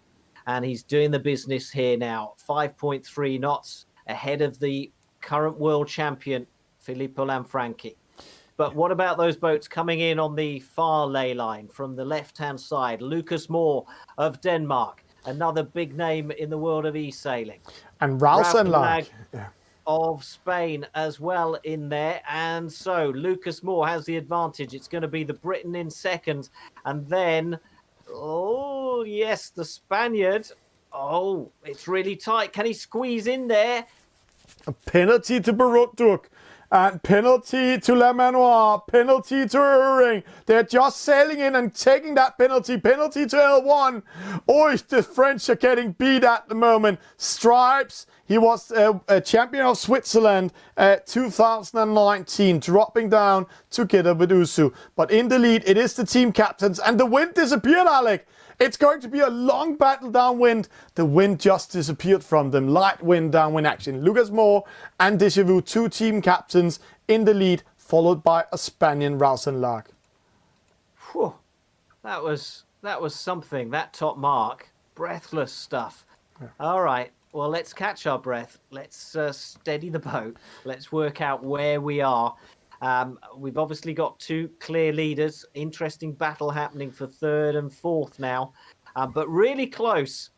And he's doing the business here now. 5.3 knots ahead of the current world champion, Filippo Lanfranchi. But what about those boats coming in on the far ley line from the left-hand side? Lucas Moore of Denmark, another big name in the world of eSailing. And Rausenlag of Spain as well in there. And so Lucas Moore has the advantage. It's going to be the Briton in second. And then, oh, yes, the Spaniard. Oh, it's really tight. Can he squeeze in there? A penalty to Burunduk. And penalty to La Manoir, penalty to Öring. They're just sailing in and taking that penalty. Penalty to L1. Oh, the French are getting beat at the moment. Stripes, he was a champion of Switzerland 2019, dropping down together with Usu. But in the lead, it is the team captains. And the wind disappeared, Alec. It's going to be a long battle downwind. The wind just disappeared from them. Light wind, downwind action. Lucas Moore and Deja Vu, 2 team captains in the lead, followed by a Spaniard, Rausenlag. Whew. That was something, that top mark. Breathless stuff. Yeah. All right, well, let's catch our breath. Let's steady the boat. Let's work out where we are. We've obviously got 2 clear leaders. Interesting battle happening for 3rd and 4th now. But really close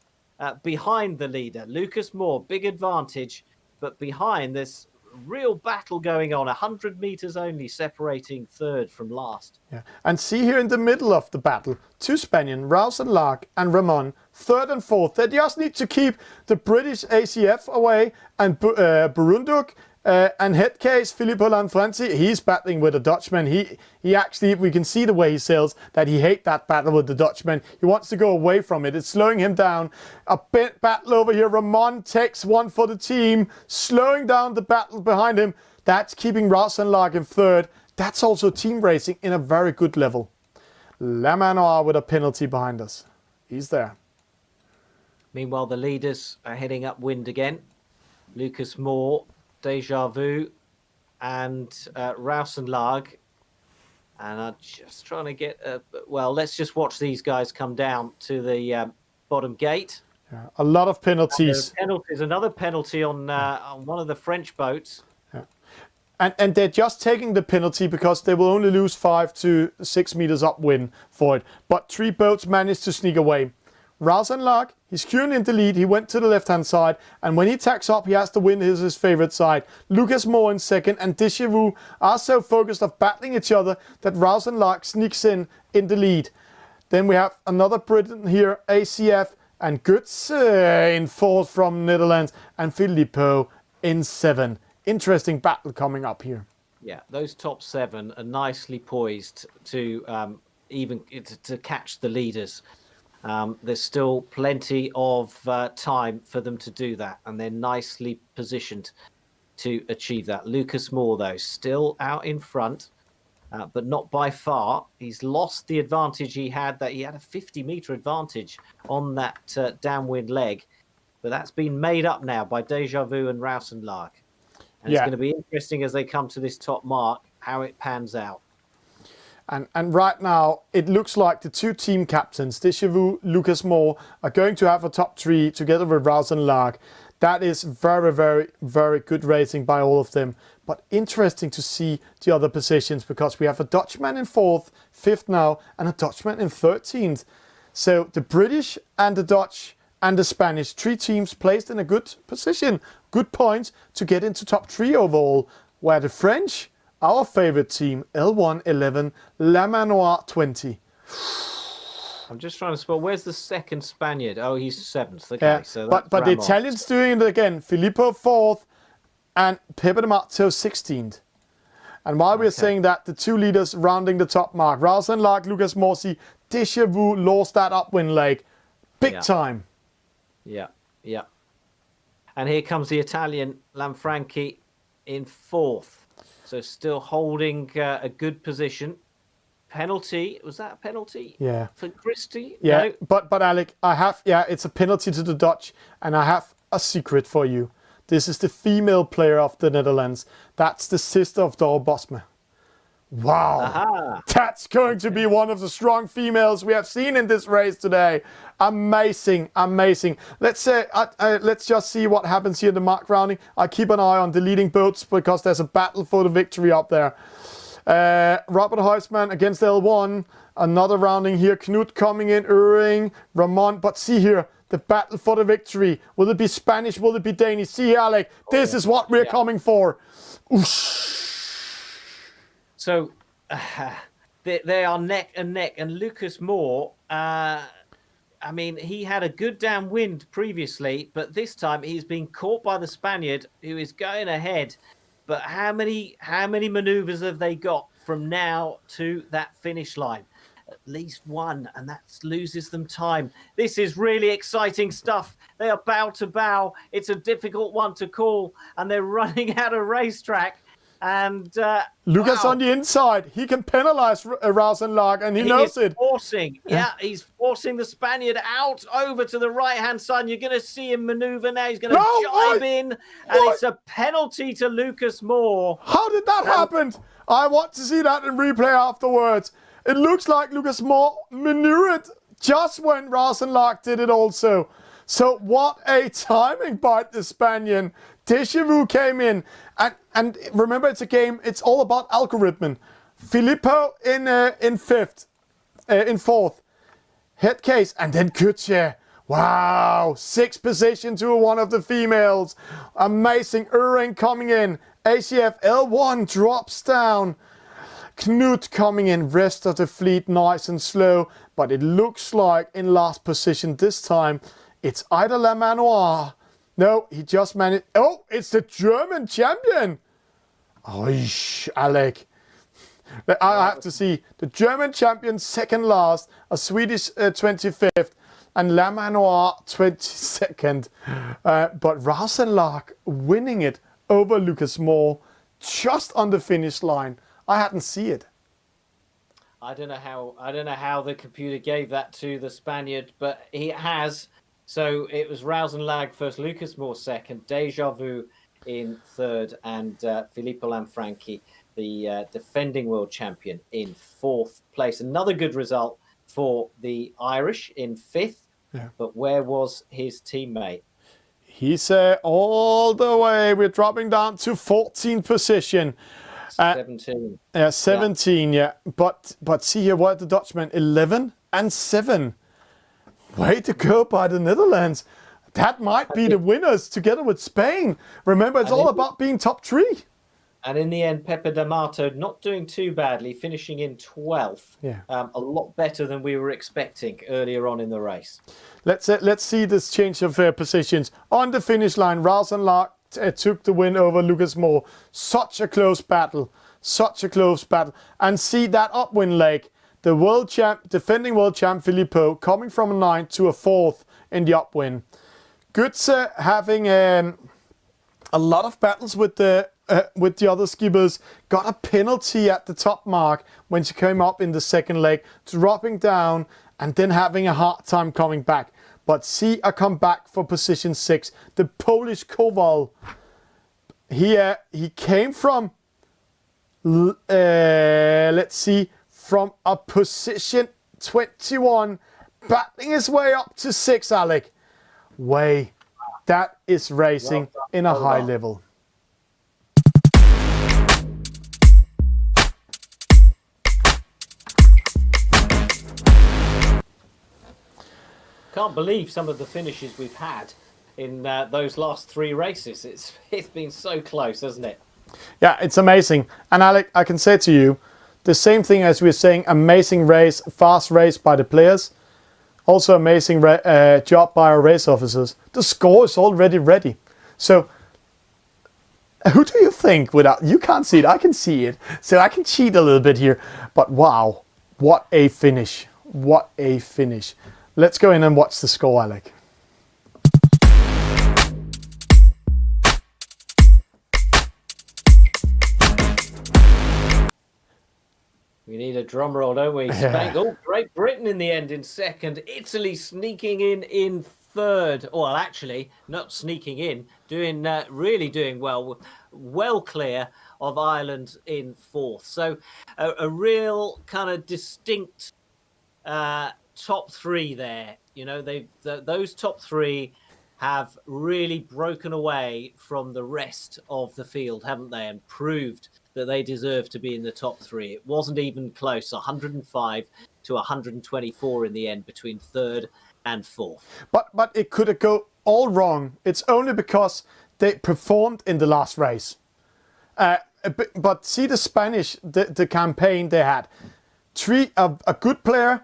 behind the leader. Lucas Moore, big advantage. But behind, there's real battle going on. 100 meters only separating 3rd from last. Yeah. And see here in the middle of the battle, 2 Spaniards, Rausenlag and Ramon, 3rd and 4th. They just need to keep the British ACF away and Burunduk. And head case, Filippo Lanfranci, he's battling with a Dutchman. He actually, we can see the way he sails, that he hates that battle with the Dutchman. He wants to go away from it. It's slowing him down. A bit battle over here. Ramon takes one for the team, slowing down the battle behind him. That's keeping Rausenlag in 3rd. That's also team racing in a very good level. La Manoir with a penalty behind us. He's there. Meanwhile, the leaders are heading upwind again. Lucas Moore, Deja Vu, and Rausenlag. And I'm just trying to get... well, let's just watch these guys come down to the bottom gate. Yeah, a lot of penalties. Penalties. Another penalty on one of the French boats. And they're just taking the penalty because they will only lose 5 to 6 meters upwind for it. But 3 boats managed to sneak away. Rausenlag, he's currently in the lead. He went to the left-hand side. And when he tacks up, he has to win his favorite side. Lucas Moore in second and Déjà Vu are so focused of battling each other that Rausenlag sneaks in the lead. Then we have another Briton here, ACF, and Götze in fourth from Netherlands. And Filippo in 7. Interesting battle coming up here. Yeah, those top 7 are nicely poised to to catch the leaders. There's still plenty of time for them to do that, and they're nicely positioned to achieve that. Lucas Moore, though, still out in front, but not by far. He's lost the advantage he had a 50-meter advantage on that downwind leg, but that's been made up now by Déjà Vu and Rausenlag. And it's going to be interesting as they come to this top mark, how it pans out. And right now, it looks like the 2 team captains, Déjà Vu, Lucas Moore, are going to have a top 3 together with Rausenlag. That is very, very, very good racing by all of them. But interesting to see the other positions because we have a Dutchman in 4th, 5th now, and a Dutchman in 13th. So the British and the Dutch and the Spanish, 3 teams placed in a good position, good points to get into top 3 overall, where the French, our favorite team, L1 11, La Manoir 20. I'm just trying to spell. Where's the second Spaniard? Oh, he's 7th. Okay, Yeah, so but the Ramos. Italians doing it again. Filippo 4th and Pepe de Marzio 16th. And while we're saying that, the 2 leaders rounding the top mark, Rausenlag, Lucas Morsi, Déjà Vu lost that upwind leg. Big time. Yeah. And here comes the Italian Lanfranchi in 4th. So still holding a good position. Penalty. Was that a penalty? Yeah. For Christie? Yeah, No? but Alec, it's a penalty to the Dutch, and I have a secret for you. This is the female player of the Netherlands. That's the sister of Dora Bosma. Wow. Aha. That's going to be one of the strong females we have seen in this race today. Amazing. Let's just see what happens here in the mark rounding. I keep an eye on the leading boats because there's a battle for the victory up there. Robert Huisman against L1. Another rounding here. Knut coming in, Uring, Ramon. But see here, the battle for the victory. Will it be Spanish? Will it be Danish? See here, Alec. This is what we're coming for. Oosh. So they are neck and neck. And Lucas Moore, he had a good downwind previously, but this time he's been caught by the Spaniard who is going ahead. But how many maneuvers have they got from now to that finish line? At least 1, and that loses them time. This is really exciting stuff. They are bow to bow. It's a difficult one to call, and they're running out of racetrack. And Lucas on the inside. He can penalize Rausenlag, and he knows it. He's forcing the Spaniard out over to the right-hand side. You're going to see him maneuver now. He's going to jibe in, and it's a penalty to Lucas Moore. How did that happen? I want to see that in replay afterwards. It looks like Lucas Moore maneuvered just when Rausenlag did it also. So what a timing by the Spaniard. Déjà Vu came in. And remember, it's a game. It's all about algorithm. Filippo in 5th, in 4th. Headcase. And then Kutje. Wow. 6th position to one of the females. Amazing. Uring coming in. ACF L1 drops down. Knut coming in, rest of the fleet nice and slow, but it looks like in last position this time, it's either La Manoir. No, he just managed. Oh, it's the German champion. Oish, Alec. I have to see. The German champion second last, a Swedish 25th, and La Manoir 22nd. But Rausenlag winning it over Lucas Moore just on the finish line. I hadn't seen it. I don't know how the computer gave that to the Spaniard, but he has. So it was Rausenlag first, Lucas Moore second, Déjà Vu in third, and Filippo Lanfranchi, the defending world champion, in fourth place. Another good result for the Irish in fifth. Yeah. But where was his teammate? He's all the way. We're dropping down to 14th position. 17. 17, yeah. But see here, what the Dutchman? 11 and 7. Way to go by the Netherlands. That might be the winners together with Spain. Remember, it's all about being top 3. And in the end, Pepe D'Amato not doing too badly, finishing in 12th. Yeah. A lot better than we were expecting earlier on in the race. Let's see this change of positions. On the finish line, Rouse and Lark took the win over Lucas Moore. Such a close battle. Such a close battle. And see that upwind leg. The world champ, defending world champ Filippo, coming from a 9th to a 4th in the upwind. Götze having a lot of battles with the other skippers, got a penalty at the top mark when she came up in the second leg, dropping down and then having a hard time coming back. But see a comeback for position 6. The Polish Kowal. He came from, let's see, from a position 21, battling his way up to 6, Alec. That is racing in a high level. Can't believe some of the finishes we've had in those last 3 races. It's been so close, hasn't it? Yeah, it's amazing. And Alec, I can say to you, the same thing as we were saying, amazing race, fast race by the players. Also amazing job by our race officers. The score is already ready. So, who do you think, you can't see it, I can see it. So I can cheat a little bit here. But wow, what a finish. What a finish. Let's go in and watch the score, Alec. We need a drum roll, don't we? Spain, Great Britain in the end in second. Italy sneaking in third. Well, actually, not sneaking in, really doing well. Well clear of Ireland in fourth. So a real kind of distinct top 3 there. You know, those top 3 have really broken away from the rest of the field, haven't they? And proved that they deserve to be in the top 3. It wasn't even close, 105 to 124 in the end between third and fourth. But it could have go all wrong. It's only because they performed in the last race. But see the Spanish, the campaign they had. A good player,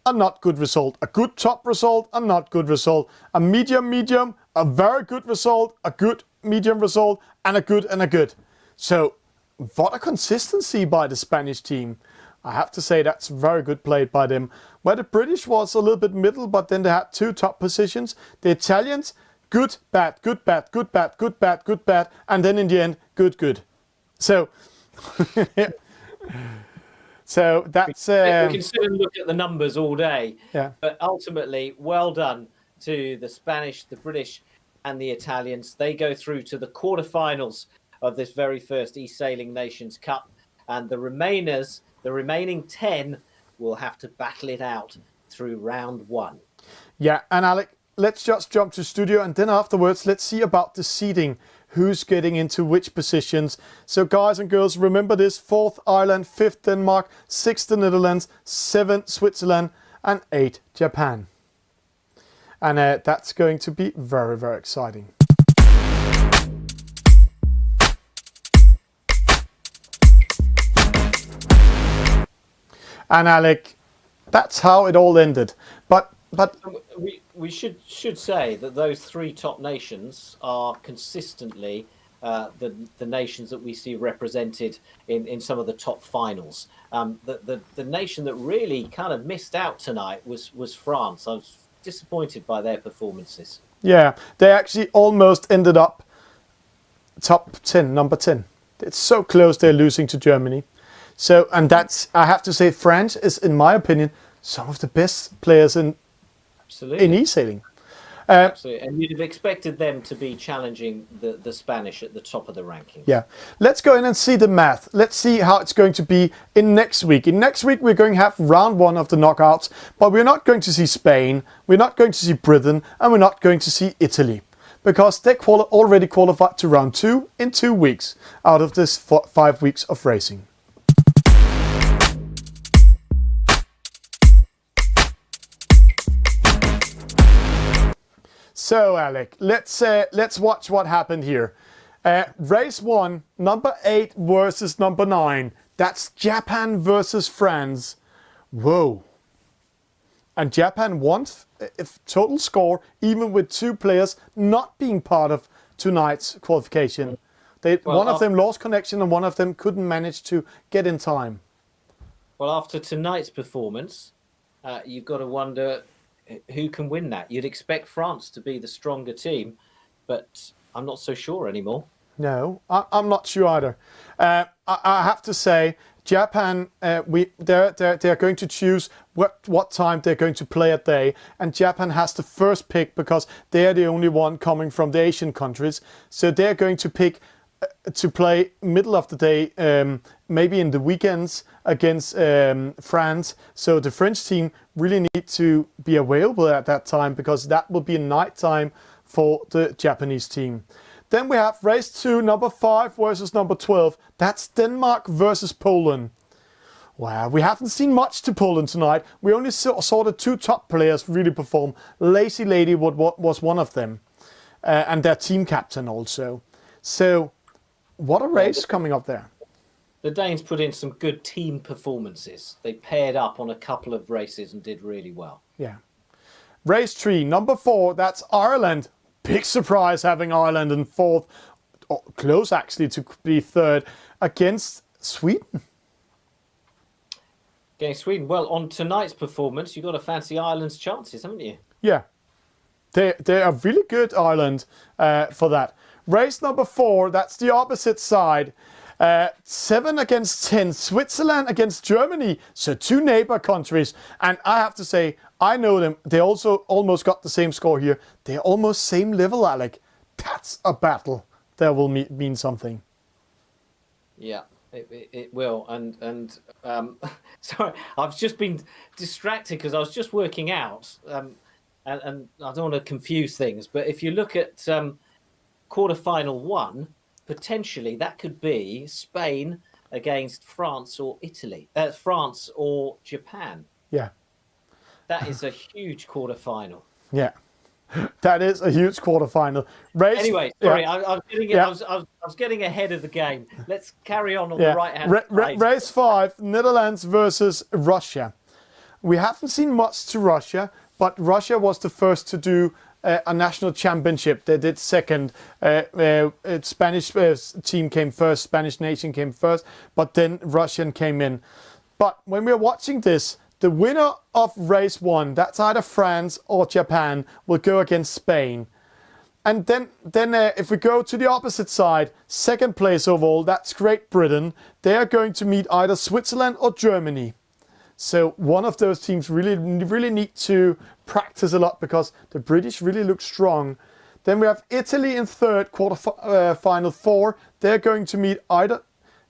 a not good result. A good top result, a not good result. A medium, a very good result, a good medium result, and a good. So, what a consistency by the Spanish team. I have to say that's very good played by them. Where the British was a little bit middle, but then they had 2 top positions. The Italians, good, bad, good, bad, good, bad, good, bad, good, bad, and then in the end, good. So, so that's... We can sit and look at the numbers all day. Yeah. But ultimately, well done to the Spanish, the British, and the Italians. They go through to the quarterfinals of this very first eSailing Nations Cup. And the remaining 10 will have to battle it out through round 1. Yeah, and Alec, let's just jump to studio, and then afterwards, let's see about the seeding. Who's getting into which positions. So guys and girls, remember this: 4th Ireland, 5th Denmark, 6th the Netherlands, 7th Switzerland, and 8th Japan. And that's going to be very, very exciting. And Alec, that's how it all ended. But we should say that those 3 top nations are consistently the nations that we see represented in some of the top finals. The nation that really kind of missed out tonight was France. I was disappointed by their performances. Yeah, they actually almost ended up top 10, number 10. It's so close they're losing to Germany. So, and that's, I have to say, France is, in my opinion, some of the best players in eSailing. Absolutely. And you'd have expected them to be challenging the Spanish at the top of the rankings. Yeah. Let's go in and see the math. Let's see how it's going to be in next week. In next week, we're going to have round 1 of the knockouts, but we're not going to see Spain, we're not going to see Britain, and we're not going to see Italy, because they already qualified to round 2 in 2 weeks out of this 5 weeks of racing. So, Alec, let's watch what happened here. Race 1, number 8 versus number 9. That's Japan versus France. Whoa. And Japan won total score, even with 2 players not being part of tonight's qualification. One of them lost connection and one of them couldn't manage to get in time. Well, after tonight's performance, you've got to wonder who can win that. You'd expect France to be the stronger team, but I'm not so sure anymore. No, I'm not sure either. I have to say, Japan, they're going to choose what time they're going to play at day, and Japan has the first pick because they're the only one coming from the Asian countries. So they're going to pick to play middle of the day, maybe in the weekends against France. So the French team really need to be available at that time, because that will be a night time for the Japanese team. Then we have race 2, number 5 versus number 12. That's Denmark versus Poland. Wow, we haven't seen much to Poland tonight. We only saw the 2 top players really perform. Lazy Lady was one of them, and their team captain also. So, what a race coming up there. The Danes put in some good team performances. They paired up on a couple of races and did really well. Yeah. Race 3, number 4, that's Ireland. Big surprise having Ireland in 4th, or close actually to be 3rd, against Sweden. Against Sweden. Well, on tonight's performance, you've got to fancy Ireland's chances, haven't you? Yeah. They are really good, Ireland, for that. Race number 4, that's the opposite side. 7 against 10, Switzerland against Germany. So 2 neighbor countries. And I have to say, I know them. They also almost got the same score here. They're almost same level, Alec. That's a battle that will mean something. Yeah, it will. And sorry, I've just been distracted because I was just working out. And I don't want to confuse things, but if you look at quarterfinal 1, potentially that could be Spain against France or Italy, France or Japan. Yeah. That is a huge quarterfinal. Yeah. That is a huge quarterfinal. Anyway, sorry, yeah. I was getting ahead of the game. Let's carry on the right hand side. Race 5, Netherlands versus Russia. We haven't seen much to Russia, but Russia was the first to do a national championship. They did second. Spanish team came first, Spanish nation came first, but then Russian came in. But when we're watching this, the winner of race 1, that's either France or Japan, will go against Spain. And then if we go to the opposite side, second place overall, that's Great Britain. They are going to meet either Switzerland or Germany. So one of those teams really need to practice a lot, because the British really look strong. Then we have Italy in 3rd, final 4. They're going to meet either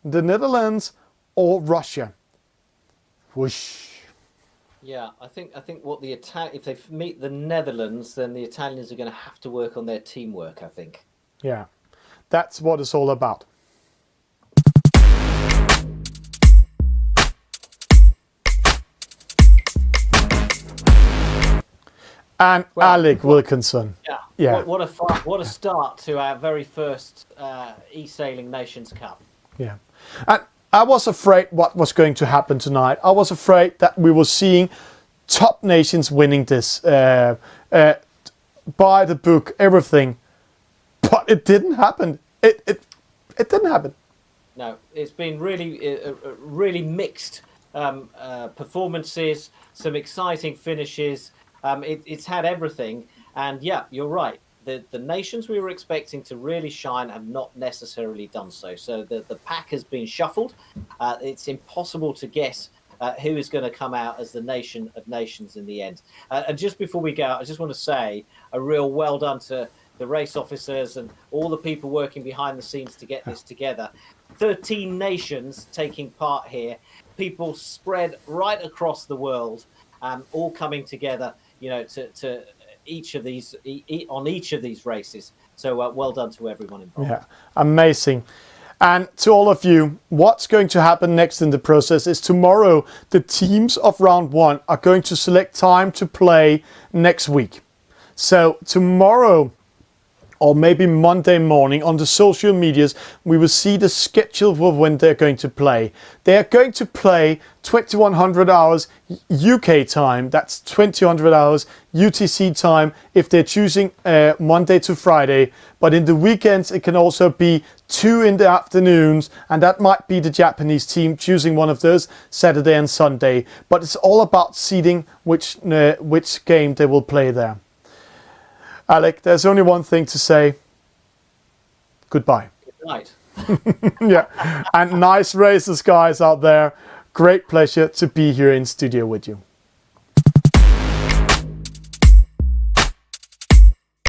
the Netherlands or Russia. Whoosh. Yeah, I think what if they meet the Netherlands, then the Italians are going to have to work on their teamwork, I think. Yeah, that's what it's all about. And Alec Wilkinson. Yeah. What a start to our very first eSailing Nations Cup. Yeah. And I was afraid what was going to happen tonight. I was afraid that we were seeing top nations winning this by the book, everything. But it didn't happen. It didn't happen. No, it's been really mixed performances, some exciting finishes. It's had everything, and yeah, you're right. The nations we were expecting to really shine have not necessarily done so. So the pack has been shuffled. It's impossible to guess who is going to come out as the nation of nations in the end. And just before we go, I just want to say a real well done to the race officers and all the people working behind the scenes to get this together. 13 nations taking part here, people spread right across the world, all coming together, you know, to each of these on each of these races. So well done to everyone involved. Yeah, amazing. And to all of you, what's going to happen next in the process is tomorrow the teams of round 1 are going to select time to play next week. So tomorrow, or maybe Monday morning, on the social medias, we will see the schedule for when they're going to play. They are going to play 2100 hours UK time. That's 2000 hours UTC time if they're choosing Monday to Friday. But in the weekends, it can also be 2 in the afternoons, and that might be the Japanese team choosing one of those, Saturday and Sunday. But it's all about seeding which game they will play there. Alec, there's only one thing to say. Goodbye. Good night. Yeah, and nice races, guys, out there. Great pleasure to be here in studio with you.